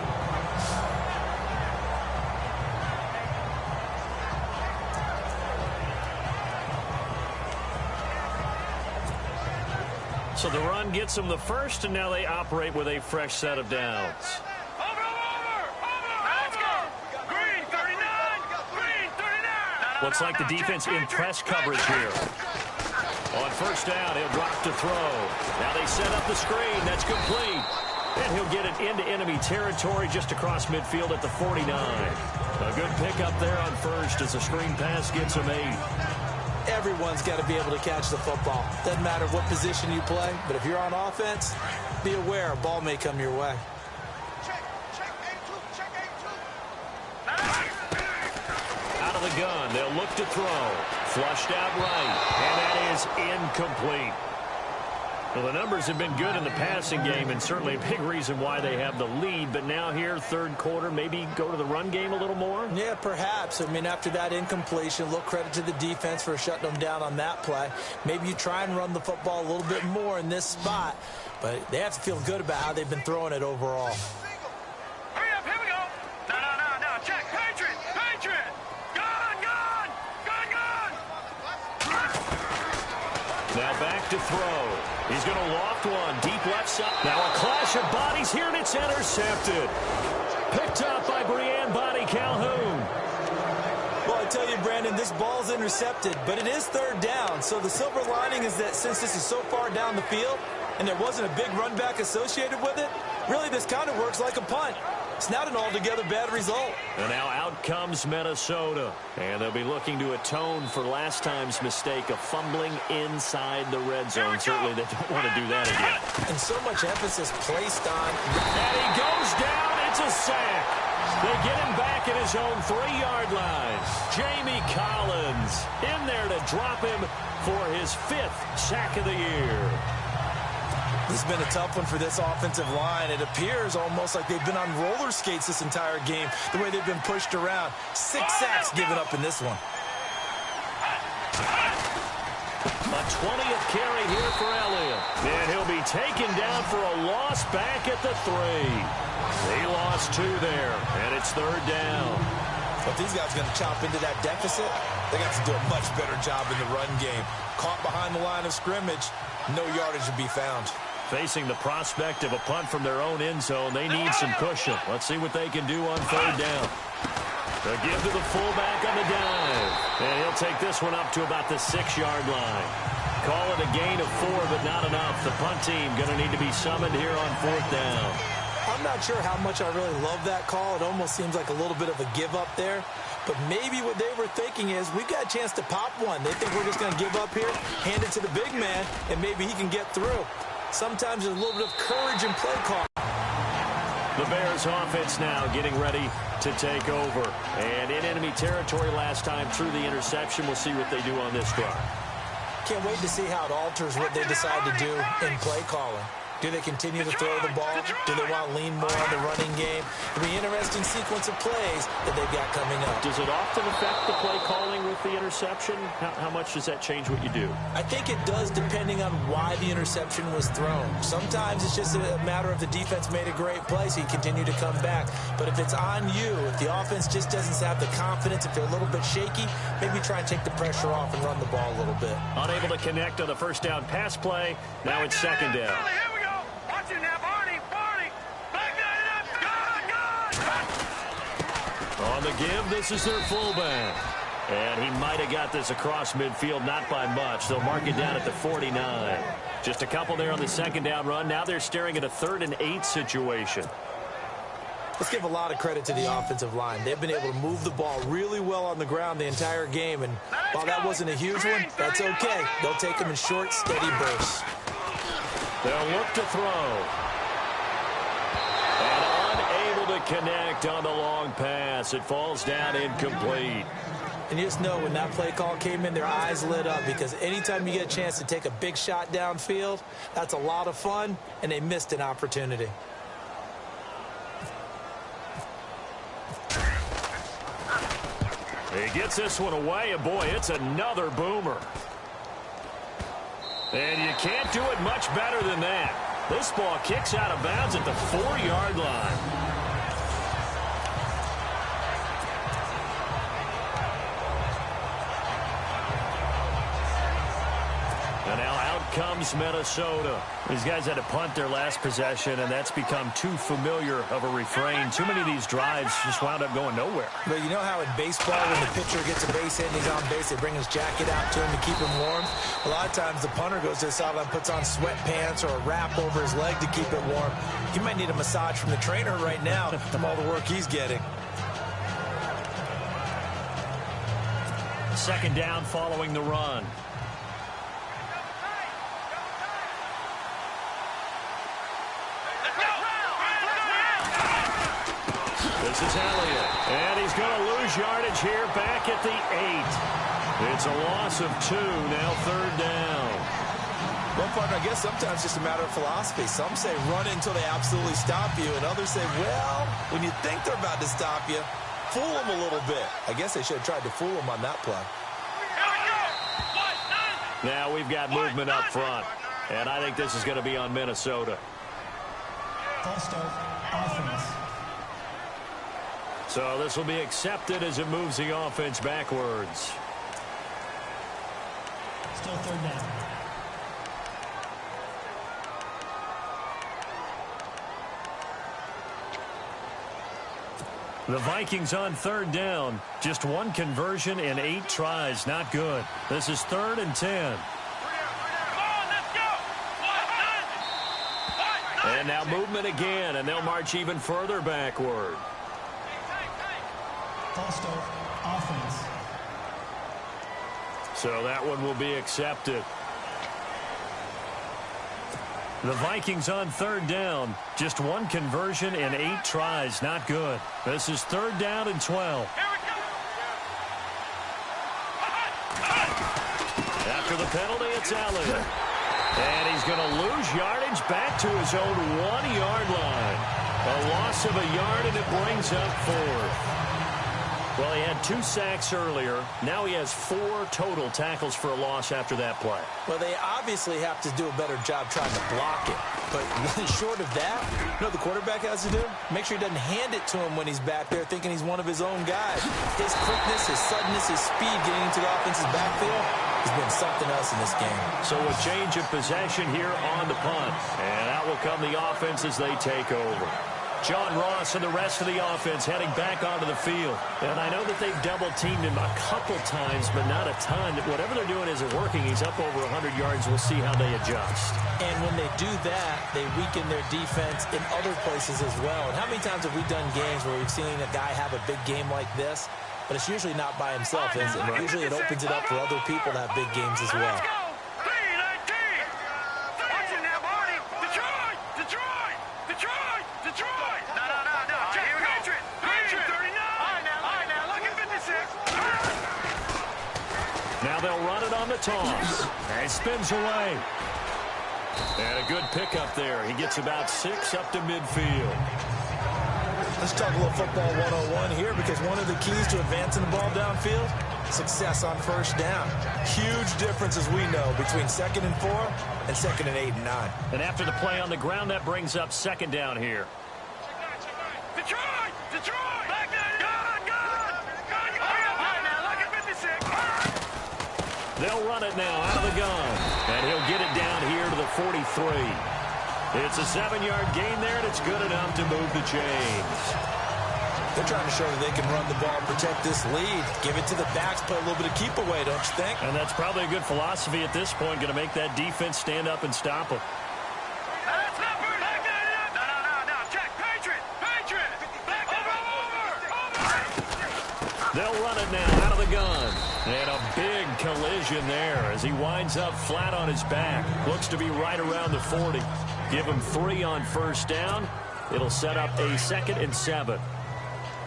So the run gets them the first, and now they operate with a fresh set of downs. Looks like the defense in press coverage here. On 1st down, he'll drop to throw. Now they set up the screen. That's complete. And he'll get it into enemy territory just across midfield at the 49. A good pickup there on 1st as the screen pass gets him 8. Everyone's got to be able to catch the football. Doesn't matter what position you play, but if you're on offense, be aware a ball may come your way. Out of the gun, they'll look to throw. Flushed out right, and that is incomplete. Well, the numbers have been good in the passing game, and certainly a big reason why they have the lead. But now here, third quarter, maybe go to the run game a little more? Yeah, perhaps. I mean, after that incompletion, a little credit to the defense for shutting them down on that play. Maybe you try and run the football a little bit more in this spot. But they have to feel good about how they've been throwing it overall. Hurry up, here we go. No, check. Patriot. Gun. Now back to throw. He's going to loft one deep left side. Now a clash of bodies here, and it's intercepted. Picked up by Brianne Bonnie Calhoun. Well, I tell you, Brandon, this ball's intercepted, but it is third down. So the silver lining is that since this is so far down the field and there wasn't a big run back associated with it, really this kind of works like a punt. It's not an altogether bad result. And now out comes Minnesota. And they'll be looking to atone for last time's mistake of fumbling inside the red zone. Certainly they don't want to do that again. And so much emphasis placed on... And he goes down. It's a sack. They get him back at his own 3-yard line. Jamie Collins in there to drop him for his 5th sack of the year. This has been a tough one for this offensive line. It appears almost like they've been on roller skates this entire game, the way they've been pushed around. 6 sacks given up in this one. A 20th carry here for Elliott. And he'll be taken down for a loss back at the 3. They lost 2 there, and it's third down. But these guys are going to chop into that deficit. They got to do a much better job in the run game. Caught behind the line of scrimmage, no yardage to be found. Facing the prospect of a punt from their own end zone, they need some cushion. Let's see what they can do on third down. They'll give to the fullback on the dive. And he'll take this one up to about the 6-yard line. Call it a gain of 4, but not enough. The punt team going to need to be summoned here on 4th down. I'm not sure how much I really love that call. It almost seems like a little bit of a give up there. But maybe what they were thinking is, we've got a chance to pop one. They think we're just going to give up here, hand it to the big man, and maybe he can get through. Sometimes there's a little bit of courage in play call. The Bears offense now getting ready to take over. And in enemy territory last time through the interception. We'll see what they do on this drive. Can't wait to see how it alters what they decide to do in play calling. Do they continue to throw the ball? Do they want to lean more on the running game? It'll be an interesting sequence of plays that they've got coming up. Does it often affect the play calling with the interception? How much does that change what you do? I think it does, depending on why the interception was thrown. Sometimes it's just a matter of the defense made a great play, so you continue to come back. But if it's on you, if the offense just doesn't have the confidence, if they're a little bit shaky, maybe try and take the pressure off and run the ball a little bit. Unable to connect on the first down pass play. Now it's second down. Here we go. Watch it now, Barney. Back gun. On the give, this is their fullback. And he might have got this across midfield, not by much. They'll mark it down at the 49. Just a couple there on the second down run. Now they're staring at a 3rd and 8 situation. Let's give a lot of credit to the offensive line. They've been able to move the ball really well on the ground the entire game. And while that wasn't a huge one, that's okay. They'll take them in short, steady bursts. They'll look to throw. And unable to connect on the long pass. It falls down incomplete. And you just know when that play call came in, their eyes lit up, because anytime you get a chance to take a big shot downfield, that's a lot of fun, and they missed an opportunity. He gets this one away, and boy, it's another boomer. And you can't do it much better than that. This ball kicks out of bounds at the 4-yard line. And now out comes Minnesota. These guys had to punt their last possession, and that's become too familiar of a refrain. Too many of these drives just wound up going nowhere. But you know how in baseball, when the pitcher gets a base hit and he's on base, they bring his jacket out to him to keep him warm? A lot of times the punter goes to the sideline, puts on sweatpants or a wrap over his leg to keep it warm. He might need a massage from the trainer right now from all the work he's getting. Second down following the run. This is Elliott, and he's going to lose yardage here back at the 8. It's a loss of 2, now third down. Well, partner, I guess sometimes it's just a matter of philosophy. Some say run it until they absolutely stop you, and others say, well, when you think they're about to stop you, fool them a little bit. I guess they should have tried to fool them on that play. Now we've got movement up front, and I think this is going to be on Minnesota. False start, offense. So this will be accepted as it moves the offense backwards. Still third down. The Vikings on third down. Just one conversion in 8 tries. Not good. This is 3rd and 10. And now movement again, and they'll march even further backward. False start, offense. So that one will be accepted. The Vikings on third down. Just one conversion in 8 tries. Not good. This is 3rd down and 12. After the penalty, it's Allen. And he's going to lose yardage back to his own 1-yard line. A loss of a yard, and it brings up 4th. Well, he had 2 sacks earlier. Now he has 4 total tackles for a loss after that play. Well, they obviously have to do a better job trying to block it. But short of that, you know what the quarterback has to do? Make sure he doesn't hand it to him when he's back there thinking he's one of his own guys. His quickness, his suddenness, his speed getting into the offense's backfield has been something else in this game. So a change of possession here on the punt. And out will come the offense as they take over. John Ross and the rest of the offense heading back onto the field. And I know that they've double-teamed him a couple times, but not a ton. Whatever they're doing isn't working. He's up over 100 yards. We'll see how they adjust. And when they do that, they weaken their defense in other places as well. And how many times have we done games where we've seen a guy have a big game like this? But it's usually not by himself, is it? Right. Usually it opens it up for other people to have big games as well. Now they'll run it on the toss. And he spins away. And a good pickup there. He gets about 6 up to midfield. Let's talk a little football 101 here, because one of the keys to advancing the ball downfield, success on first down. Huge difference, as we know, between 2nd and 4 and 2nd and 8 and 9. And after the play on the ground, that brings up 2nd down here. Detroit! They'll run it now out of the gun. And he'll get it down here to the 43. It's a 7-yard gain there, and it's good enough to move the chains. They're trying to show that they can run the ball and protect this lead. Give it to the backs, play a little bit of keep away, don't you think? And that's probably a good philosophy at this point, going to make that defense stand up and stop them. They'll run it now out of the gun. And a big collision there as he winds up flat on his back. Looks to be right around the 40. Give him 3 on first down. It'll set up a 2nd and 7.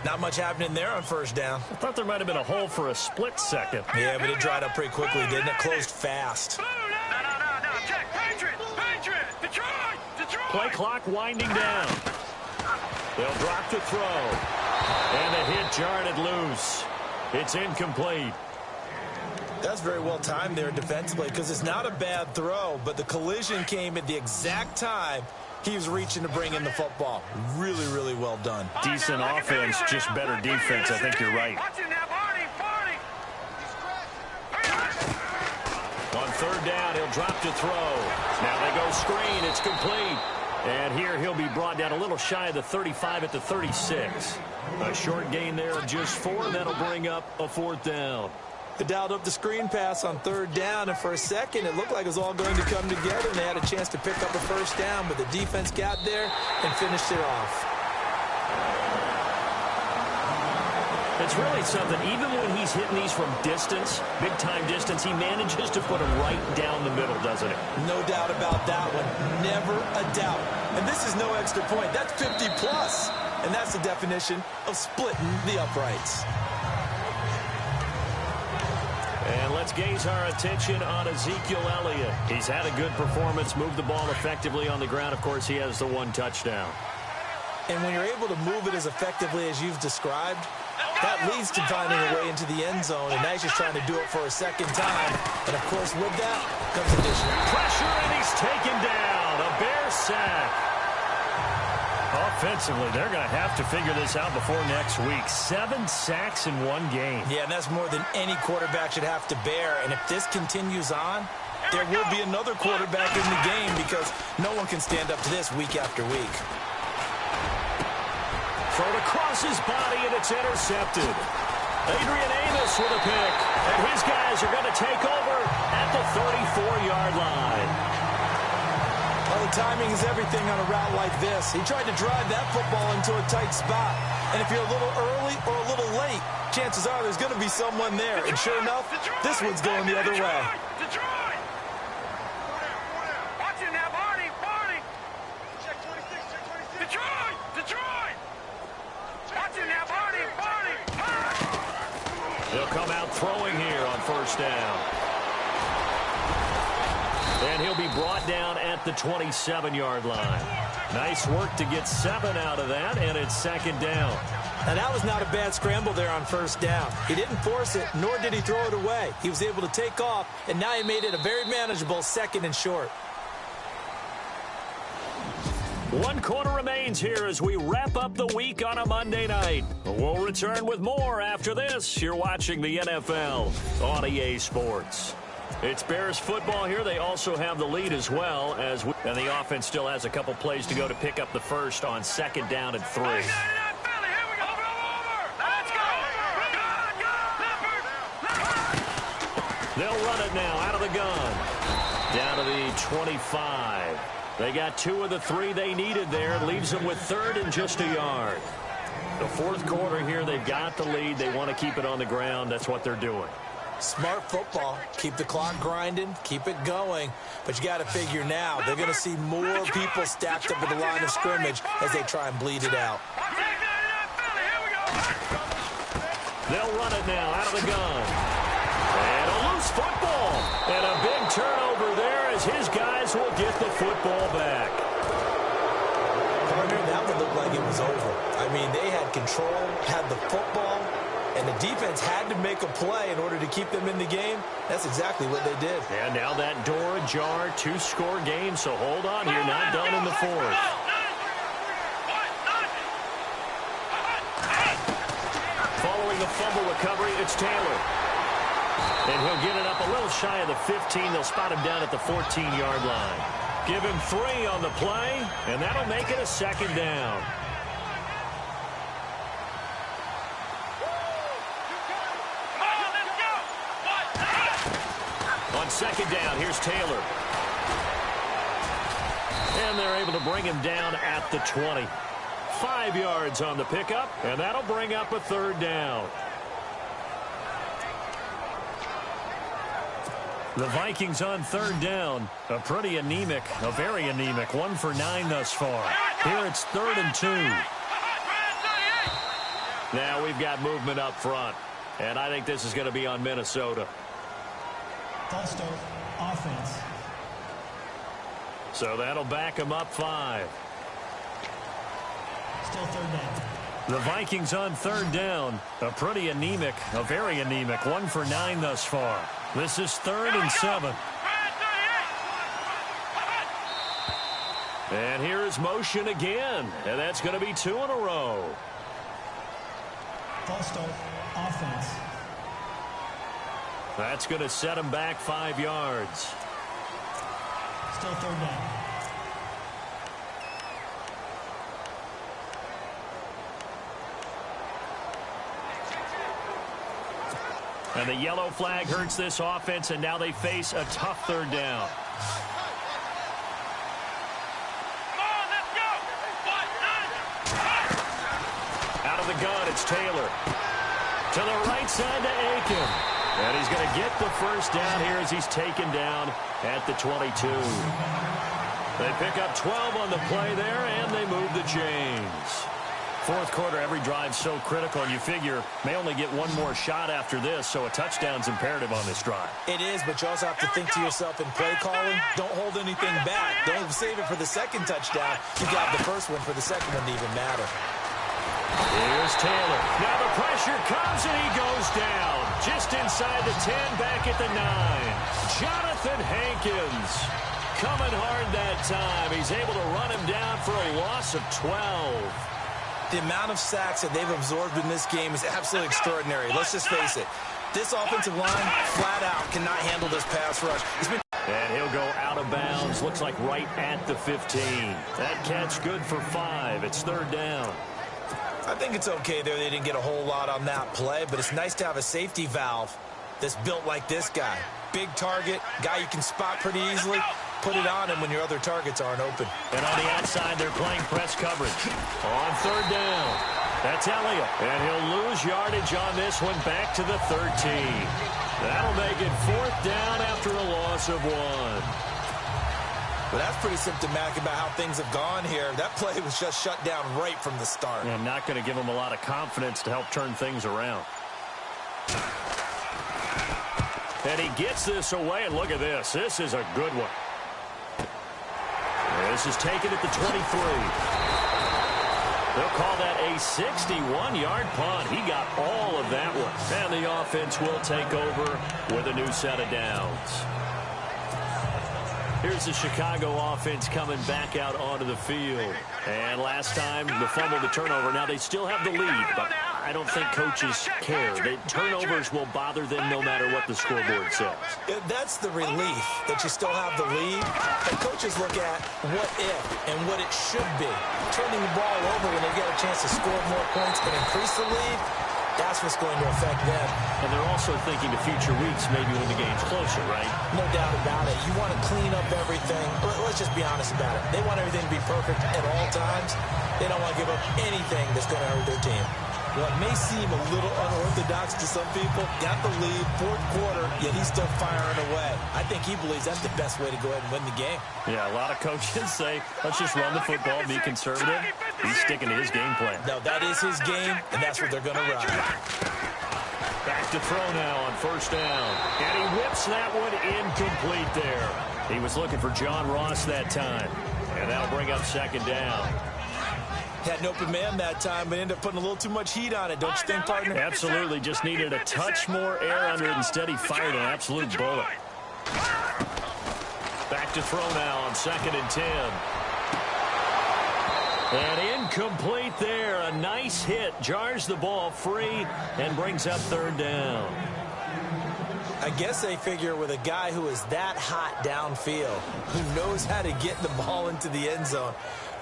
Not much happening there on first down. I thought there might have been a hole for a split second. Yeah, but it dried up pretty quickly, didn't it? Closed fast. Play clock winding down. They'll drop to throw. And the hit jarred loose. It's incomplete. That's very well timed there defensively, because it's not a bad throw, but the collision came at the exact time he was reaching to bring in the football. Really, really well done. Decent offense, just better defense. I think you're right. On third down, he'll drop to throw. Now they go screen. It's complete. And here he'll be brought down a little shy of the 35 at the 36. A short gain there of just 4. That'll bring up a 4th down. They dialed up the screen pass on third down, and for a second it looked like it was all going to come together, and they had a chance to pick up a first down, but the defense got there and finished it off. It's really something. Even when he's hitting these from distance, big-time distance, he manages to put them right down the middle, doesn't he? No doubt about that one. Never a doubt. And this is no extra point. That's 50-plus. And that's the definition of splitting the uprights. And let's let's gaze our attention on Ezekiel Elliott. He's had a good performance, moved the ball effectively on the ground. Of course, he has the one touchdown. And when you're able to move it as effectively as you've described, that leads to finding a way into the end zone, and now he's just trying to do it for a second time. And, of course, with that comes additional pressure, and he's taken down. A Bear sack. Offensively, they're going to have to figure this out before next week. 7 sacks in one game. Yeah, and that's more than any quarterback should have to bear. And if this continues on, there will be another quarterback in the game because no one can stand up to this week after week. Thrown across his body, and it's intercepted. Adrian Amos with a pick. And his guys are going to take over at the 34-yard line. Well, the timing is everything on a route like this. He tried to drive that football into a tight spot. And if you're a little early or a little late, chances are there's going to be someone there. And sure enough, this one's going the other way. Detroit! Watch it now, Barney! Barney! Check 26, check 26. Detroit! Detroit! Watch it now, Barney! Barney! He'll come out throwing here on first down. And he'll be brought down at the 27-yard line. Nice work to get 7 out of that, and it's second down. Now, that was not a bad scramble there on first down. He didn't force it, nor did he throw it away. He was able to take off, and now he made it a very manageable second and short. 1 quarter remains here as we wrap up the week on a Monday night. We'll return with more after this. You're watching the NFL on EA Sports. It's Bears football here. They also have the lead as well, and the offense still has a couple plays to go to pick up the first on second down and 3. They'll run it now out of the gun. Down to the 25. They got 2 of the 3 they needed there. Leaves them with 3rd and just a yard. The 4th quarter here, they've got the lead. They want to keep it on the ground. That's what they're doing. Smart football. Keep the clock grinding. Keep it going. But you got to figure now, they're going to see more people stacked up at the line of scrimmage as they try and bleed it out. They'll run it now out of the gun. And a loose football. And a big turnover there as his guys will get the football back. Partner, that would look like it was over. I mean, they had control, had the football, and the defense had to make a play in order to keep them in the game. That's exactly what they did. And now that door ajar, 2-score game, so hold on here, not done in the 4th. Following the fumble recovery, it's Taylor. And he'll get it up a little shy of the 15. They'll spot him down at the 14-yard line. Give him 3 on the play, and that'll make it a second down. On second down, here's Taylor. And they're able to bring him down at the 20. 5 yards on the pickup, and that'll bring up a 3rd down. The Vikings on 3rd down. A pretty anemic, a very anemic. 1 for 9 thus far. Here it's 3rd and 2. Now we've got movement up front. And I think this is going to be on Minnesota. False start, offense. So that'll back them up 5. Still 3rd down. The Vikings on 3rd down. A pretty anemic, a very anemic. 1 for 9 thus far. This is 3rd and 7. And here is motion again. And that's going to be 2 in a row. False start, offense. That's going to set him back 5 yards. Still 3rd down. And the yellow flag hurts this offense, and now they face a tough 3rd down. Out of the gun, it's Taylor. To the right side to Aiken. And he's going to get the first down here as he's taken down at the 22. They pick up 12 on the play there, and they move the chains. Fourth quarter, every drive's so critical, and you figure may only get one more shot after this, so a touchdown's imperative on this drive. It is, but you also have to think to yourself in play calling, don't hold anything back. Don't save it for the second touchdown. You got the first one for the second one to even matter. Here's Taylor. Now the pressure comes, and he goes down. Just inside the 10, back at the 9. Jonathan Hankins coming hard that time. He's able to run him down for a loss of 12. The amount of sacks that they've absorbed in this game is absolutely extraordinary. Let's just face it. This offensive line, flat out, cannot handle this pass rush. And he'll go out of bounds. Looks like right at the 15. That catch good for 5. It's third down. I think it's okay there. They didn't get a whole lot on that play, but it's nice to have a safety valve that's built like this guy. Big target, guy you can spot pretty easily. Put it on him when your other targets aren't open. And on the outside, they're playing press coverage. On third down, that's Elliott. And he'll lose yardage on this one, back to the 13. That'll make it fourth down after a loss of 1. But that's pretty symptomatic about how things have gone here. That play was just shut down right from the start. And not going to give him a lot of confidence to help turn things around. And he gets this away, and look at this. This is a good one. This is taken at the 23. They'll call that a 61-yard punt. He got all of that one. And the offense will take over with a new set of downs. Here's the Chicago offense coming back out onto the field. And last time, the fumble, the turnover. Now, they still have the lead, but I don't think coaches care. Turnovers will bother them no matter what the scoreboard says. That's the relief, that you still have the lead. And coaches look at what if and what it should be. Turning the ball over when they get a chance to score more points and increase the lead, that's what's going to affect them. And they're also thinking to future weeks, maybe when the game's closer, right? No doubt about it. You want to clean up everything. Let's just be honest about it. They want everything to be perfect at all times. They don't want to give up anything that's going to hurt their team. What may seem a little unorthodox to some people, got the lead, fourth quarter, yet he's still firing away. I think he believes that's the best way to go ahead and win the game. Yeah, a lot of coaches say, let's just run the football, be conservative. He's sticking to his game plan. No, that is his game, and that's what they're going to run. Back to throw now on first down. And he whips that one incomplete there. He was looking for John Ross that time. And that'll bring up second down. Had an open man that time, but ended up putting a little too much heat on it, don't you think, partner? Absolutely. Just needed a touch more air under it. Instead, he fired an absolute bullet. Back to throw now on 2nd and 10. And incomplete there. A nice hit. Jars the ball free and brings up third down. I guess they figure with a guy who is that hot downfield, who knows how to get the ball into the end zone,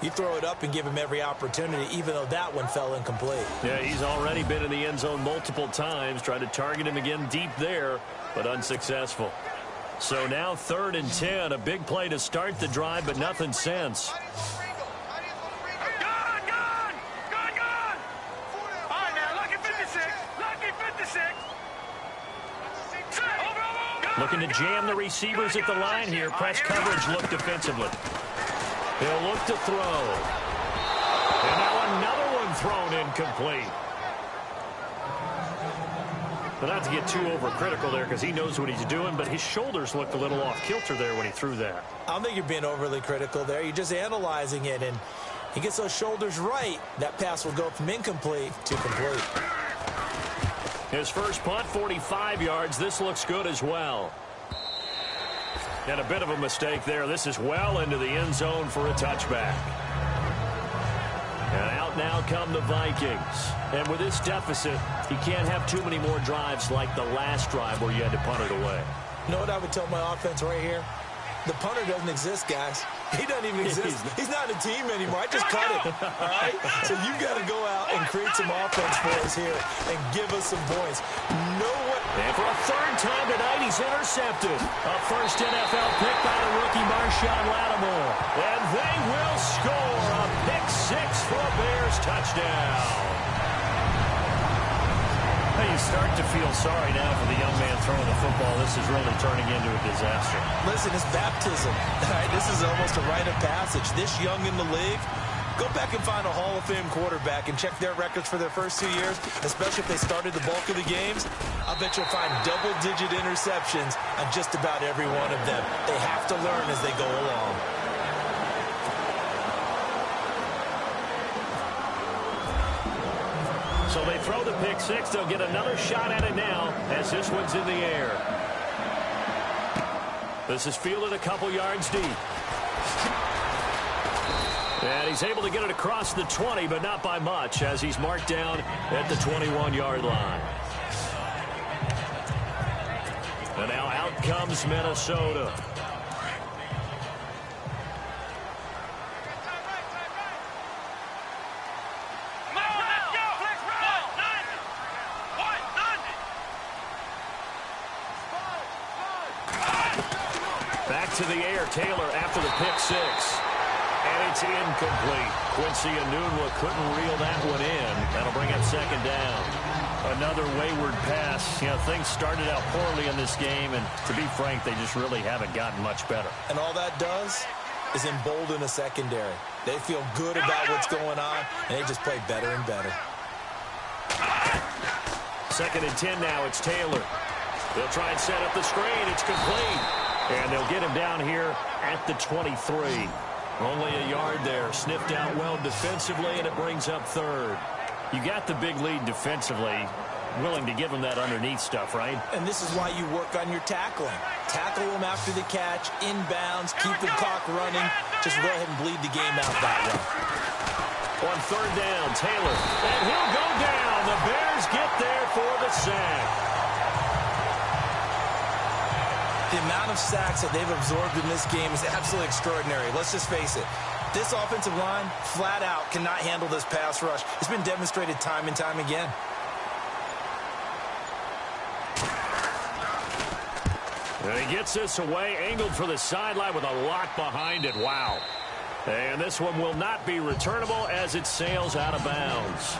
you throw it up and give him every opportunity, even though that one fell incomplete. Yeah, he's already been in the end zone multiple times. Tried to target him again deep there, but unsuccessful. So now 3rd and 10. A big play to start the drive, but nothing since. Looking to jam the receivers at the line here. Press coverage look defensively. He'll look to throw. And now another one thrown incomplete. But not to get too overcritical there because he knows what he's doing, but his shoulders looked a little off kilter there when he threw that. I don't think you're being overly critical there. You're just analyzing it, and he gets those shoulders right. That pass will go from incomplete to complete. His first punt, 45 yards. This looks good as well. And a bit of a mistake there. This is well into the end zone for a touchback. And out now come the Vikings. And with this deficit, you can't have too many more drives like the last drive where you had to punt it away. You know what I would tell my offense right here? The punter doesn't exist, guys. He doesn't even exist. He's not a team anymore. I just cut it, all right? So you got to go out and create some offense for us here and give us some points. No way. And for a third time tonight, he's intercepted. A first NFL pick by the rookie Marshawn Lattimore. And they will score a pick six for a Bears touchdown. Hey, you start to feel sorry now for the young man throwing the football. This is really turning into a disaster. Listen, it's baptism. All right, this is almost a rite of passage. This young in the league, Go back and find a Hall of Fame quarterback and check their records for their first 2 years, especially if they started the bulk of the games. I bet you'll find double-digit interceptions on just about every one of them. They have to learn as they go along. So they throw the pick six. They'll get another shot at it now as this one's in the air. This is fielded a couple yards deep. And he's able to get it across the 20, but not by much, as he's marked down at the 21-yard line. And now out comes Minnesota. Back to the air, Taylor after the pick six. And it's incomplete. Quincy Enunwa couldn't reel that one in. That'll bring up second down. Another wayward pass. You know, things started out poorly in this game, and to be frank, they just really haven't gotten much better. And all that does is embolden a secondary. They feel good about what's going on, and they just play better and better. Second and 10 now. It's Taylor. They'll try and set up the screen. It's complete. And they'll get him down here at the 23. Only a yard there. Sniffed out well defensively, and it brings up third. You got the big lead defensively. Willing to give them that underneath stuff, right? And this is why you work on your tackling. Tackle them after the catch, inbounds, keep the clock running. Just go ahead and bleed the game out that way. On third down, Taylor. And he'll go down. The Bears get there for the sack. The amount of sacks that they've absorbed in this game is absolutely extraordinary. Let's just face it. This offensive line, flat out, cannot handle this pass rush. It's been demonstrated time and time again. And he gets this away, angled for the sideline with a lot behind it. Wow. And this one will not be returnable as it sails out of bounds.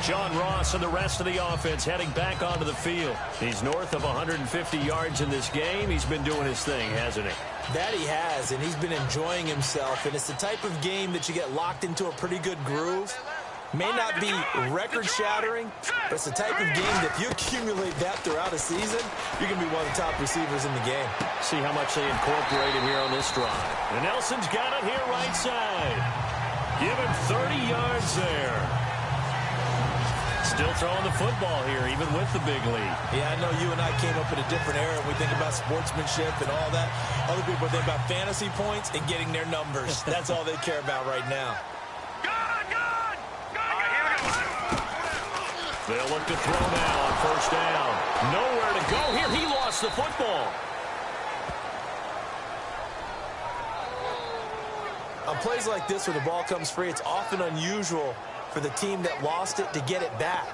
John Ross and the rest of the offense heading back onto the field. He's north of 150 yards in this game. He's been doing his thing, hasn't he? That he has, and he's been enjoying himself. And it's the type of game that you get locked into a pretty good groove. May not be record-shattering, but it's the type of game that if you accumulate that throughout a season, you're going to be one of the top receivers in the game. See how much they incorporated here on this drive. And Nelson's got it here right side. Give him 30 yards there. Still throwing the football here, even with the big lead. Yeah, I know you and I came up in a different era. We think about sportsmanship and all that. Other people think about fantasy points and getting their numbers. That's all they care about right now. They'll look to throw now on first down. Nowhere to go here. He lost the football. On plays like this where the ball comes free, it's often unusual for the team that lost it to get it back.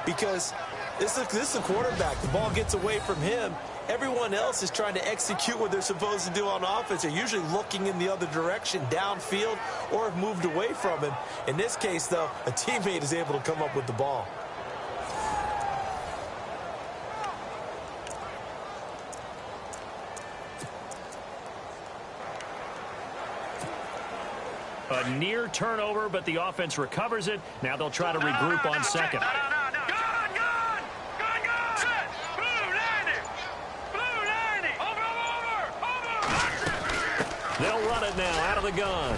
Because this is a quarterback. The ball gets away from him. Everyone else is trying to execute what they're supposed to do on offense. They're usually looking in the other direction, downfield, or have moved away from him. In this case, though, a teammate is able to come up with the ball. A near turnover, but the offense recovers it. Now they'll try to regroup on second. They'll run it now out of the gun.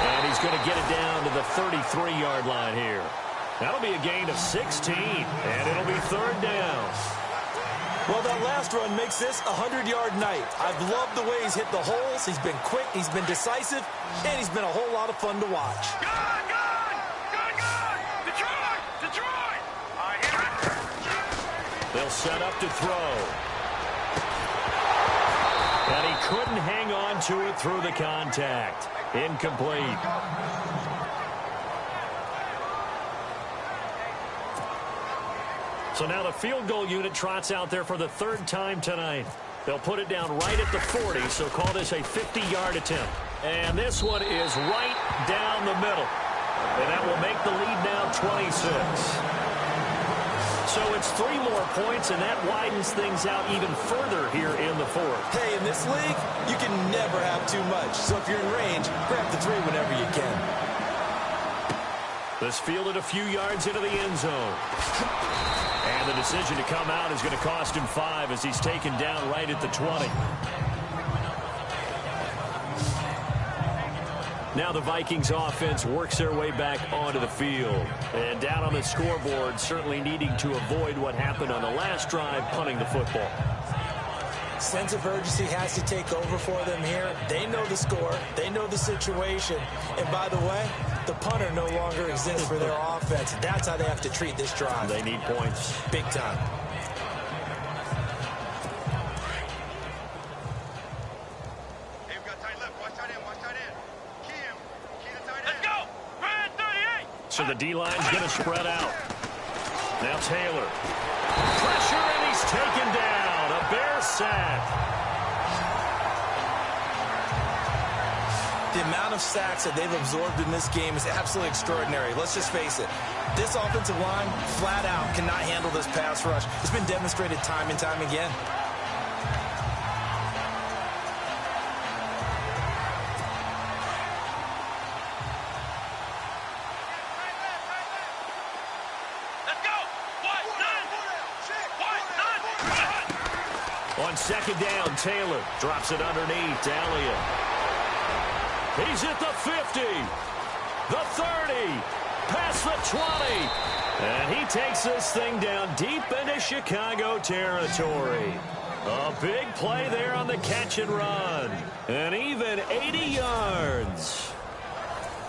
And he's going to get it down to the 33-yard line here. That'll be a gain of 16, and it'll be third down. Well, that last run makes this a 100-yard night. I've loved the way he's hit the holes. He's been quick, he's been decisive, and he's been a whole lot of fun to watch. Detroit! They'll set up to throw. And he couldn't hang on to it through the contact. Incomplete. So now the field goal unit trots out there for the third time tonight. They'll put it down right at the 40, so call this a 50-yard attempt. And this one is right down the middle. And that will make the lead now 26. So it's 3 more points, and that widens things out even further here in the fourth. Hey, in this league, you can never have too much. So if you're in range, grab the 3 whenever you can. This fielded a few yards into the end zone. And the decision to come out is going to cost him 5 as he's taken down right at the 20. Now the Vikings offense works their way back onto the field. And down on the scoreboard, certainly needing to avoid what happened on the last drive, punting the football. Sense of urgency has to take over for them here. They know the score. They know the situation. And by the way, the punter no longer exists for their offense. That's how they have to treat this drive. They need points. Big time. So the D-line's going to spread out. Now Taylor. Pressure, and he's taken down. A Bear sack. The amount of sacks that they've absorbed in this game is absolutely extraordinary. Let's just face it. This offensive line, flat out, cannot handle this pass rush. It's been demonstrated time and time again. On second down, Taylor drops it underneath to Elliott. He's at the 50, the 30, past the 20. And he takes this thing down deep into Chicago territory. A big play there on the catch and run. And even 80 yards.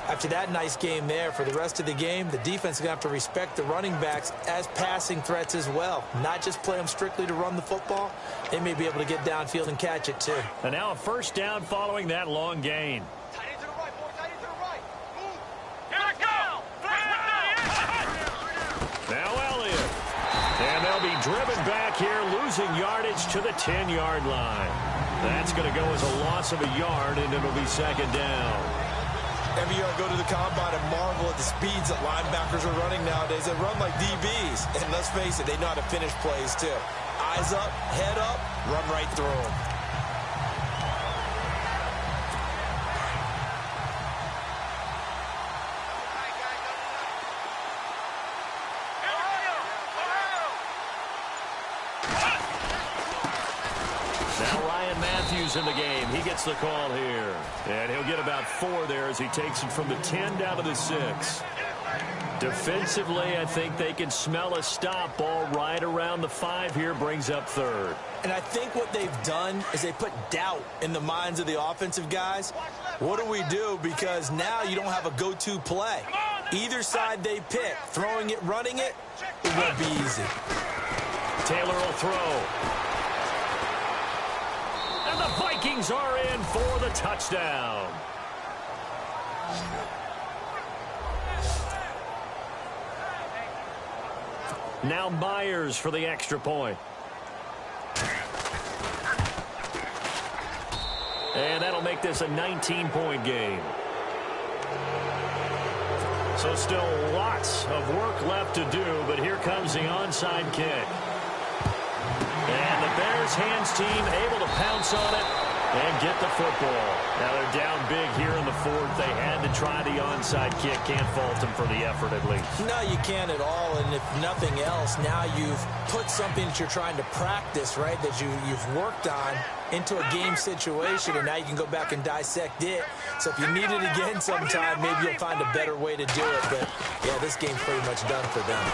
After that nice game there, for the rest of the game, the defense is going to have to respect the running backs as passing threats as well. Not just play them strictly to run the football. They may be able to get downfield and catch it, too. And now a first down following that long gain. Tight end to the right, boy. Tight end to the right. Move. Here I go. Now Elliott. And they'll be driven back here, losing yardage to the 10-yard line. That's going to go as a loss of a yard, and it'll be second down. Every year I go to the combine and marvel at the speeds that linebackers are running nowadays. They run like DBs. And let's face it, they know how to finish plays, too. Eyes up, head up, run right through them. In the game. He gets the call here. And he'll get about 4 there as he takes it from the 10 down to the 6. Defensively, I think they can smell a stop. Ball right around the 5 here, brings up 3rd. And I think what they've done is they put doubt in the minds of the offensive guys. What do we do? Because now you don't have a go-to play. Either side they pick, throwing it, running it, it won't be easy. Taylor will throw. And the Vikings are in for the touchdown. Now Myers for the extra point. And that'll make this a 19-point game. So still lots of work left to do, but here comes the onside kick. And the Bears hands team able to pounce on it and get the football. Now they're down big here in the 4th. They had to try the onside kick. Can't fault them for the effort at least. No, you can't at all. And if nothing else, now you've put something that you're trying to practice, right, that you've worked on into a game situation, and now you can go back and dissect it. So if you need it again sometime, maybe you'll find a better way to do it. But, yeah, this game's pretty much done for them.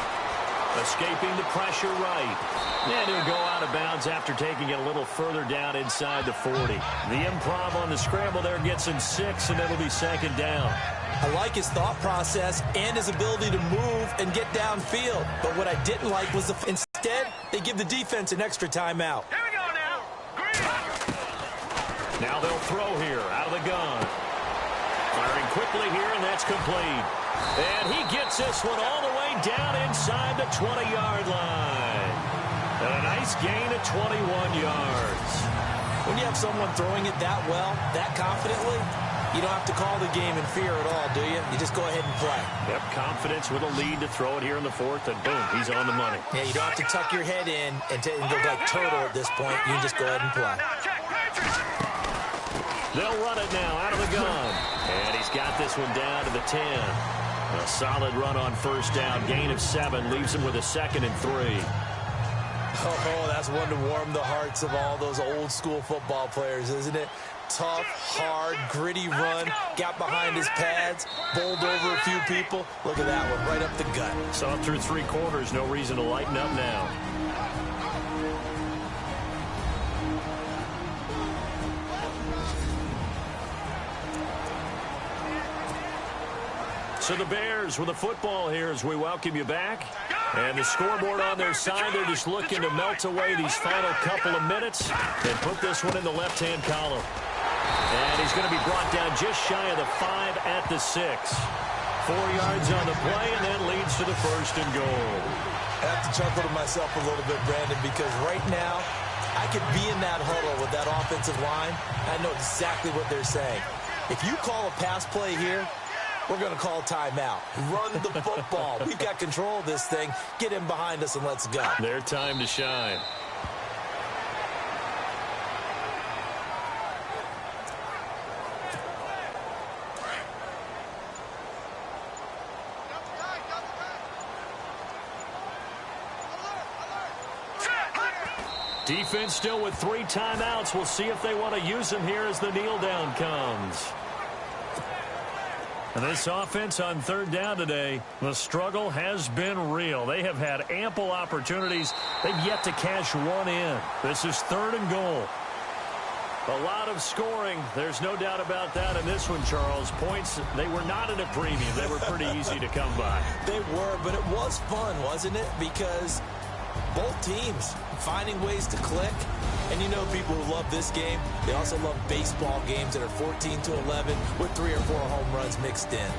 Escaping the pressure right. And he'll go out of bounds after taking it a little further down inside the 40. The improv on the scramble there gets him 6, and it'll be second down. I like his thought process and his ability to move and get downfield. But what I didn't like was instead, they give the defense an extra timeout. Here we go now. Green. Now they'll throw here out of the gun. Firing quickly here, and that's complete. And he gets this one all the way down inside the 20-yard line. And a nice gain of 21 yards. When you have someone throwing it that well, that confidently, You don't have to call the game in fear at all, do you? You just go ahead and play. Yep, confidence with a lead to throw it here in the fourth, and boom, he's on the money. Yeah, you don't have to tuck your head in and go like turtle at this point. You can just go ahead and play. They'll run it now out of the gun. And he's got this one down to the 10. A solid run on first down. Gain of 7 leaves him with a 2nd and 3. Oh, that's one to warm the hearts of all those old school football players, isn't it? Tough, hard, gritty run. Got behind his pads, bowled over a few people. Look at that one, right up the gut. Saw through 3 quarters. No reason to lighten up now. So the Bears with the football here as we welcome you back. And the scoreboard on their side, they're just looking to melt away these final couple of minutes and put this one in the left-hand column. And he's going to be brought down just shy of the 5 at the 6. 4 yards on the play, and that leads to the 1st and goal. I have to chuckle to myself a little bit, Brandon, because right now I could be in that huddle with that offensive line. I know exactly what they're saying. If you call a pass play here, we're going to call timeout. Run the football. We've got control of this thing. Get him behind us and let's go. Their time to shine. Defense still with 3 timeouts. We'll see if they want to use them here as the kneel down comes. And this offense on 3rd down today, the struggle has been real. They have had ample opportunities. They've yet to cash one in. This is 3rd and goal. A lot of scoring. There's no doubt about that in this one, Charles. Points, they were not in a premium. They were pretty easy to come by. They were, but it was fun, wasn't it? Because both teams finding ways to click. And you know people who love this game, they also love baseball games that are 14-11 with 3 or 4 home runs mixed in.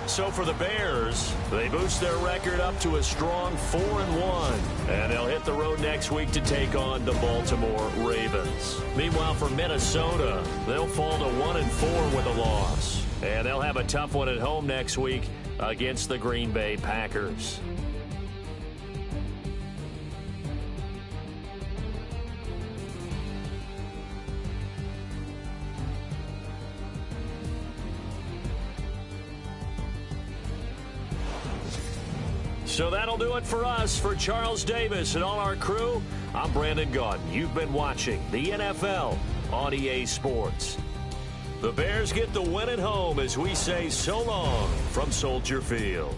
So for the Bears, they boost their record up to a strong 4-1. And they'll hit the road next week to take on the Baltimore Ravens. Meanwhile, for Minnesota, they'll fall to 1-4 with a loss. And they'll have a tough one at home next week against the Green Bay Packers. So that'll do it for us. For Charles Davis and all our crew, I'm Brandon Gaudin. You've been watching the NFL on EA Sports. The Bears get the win at home as we say so long from Soldier Field.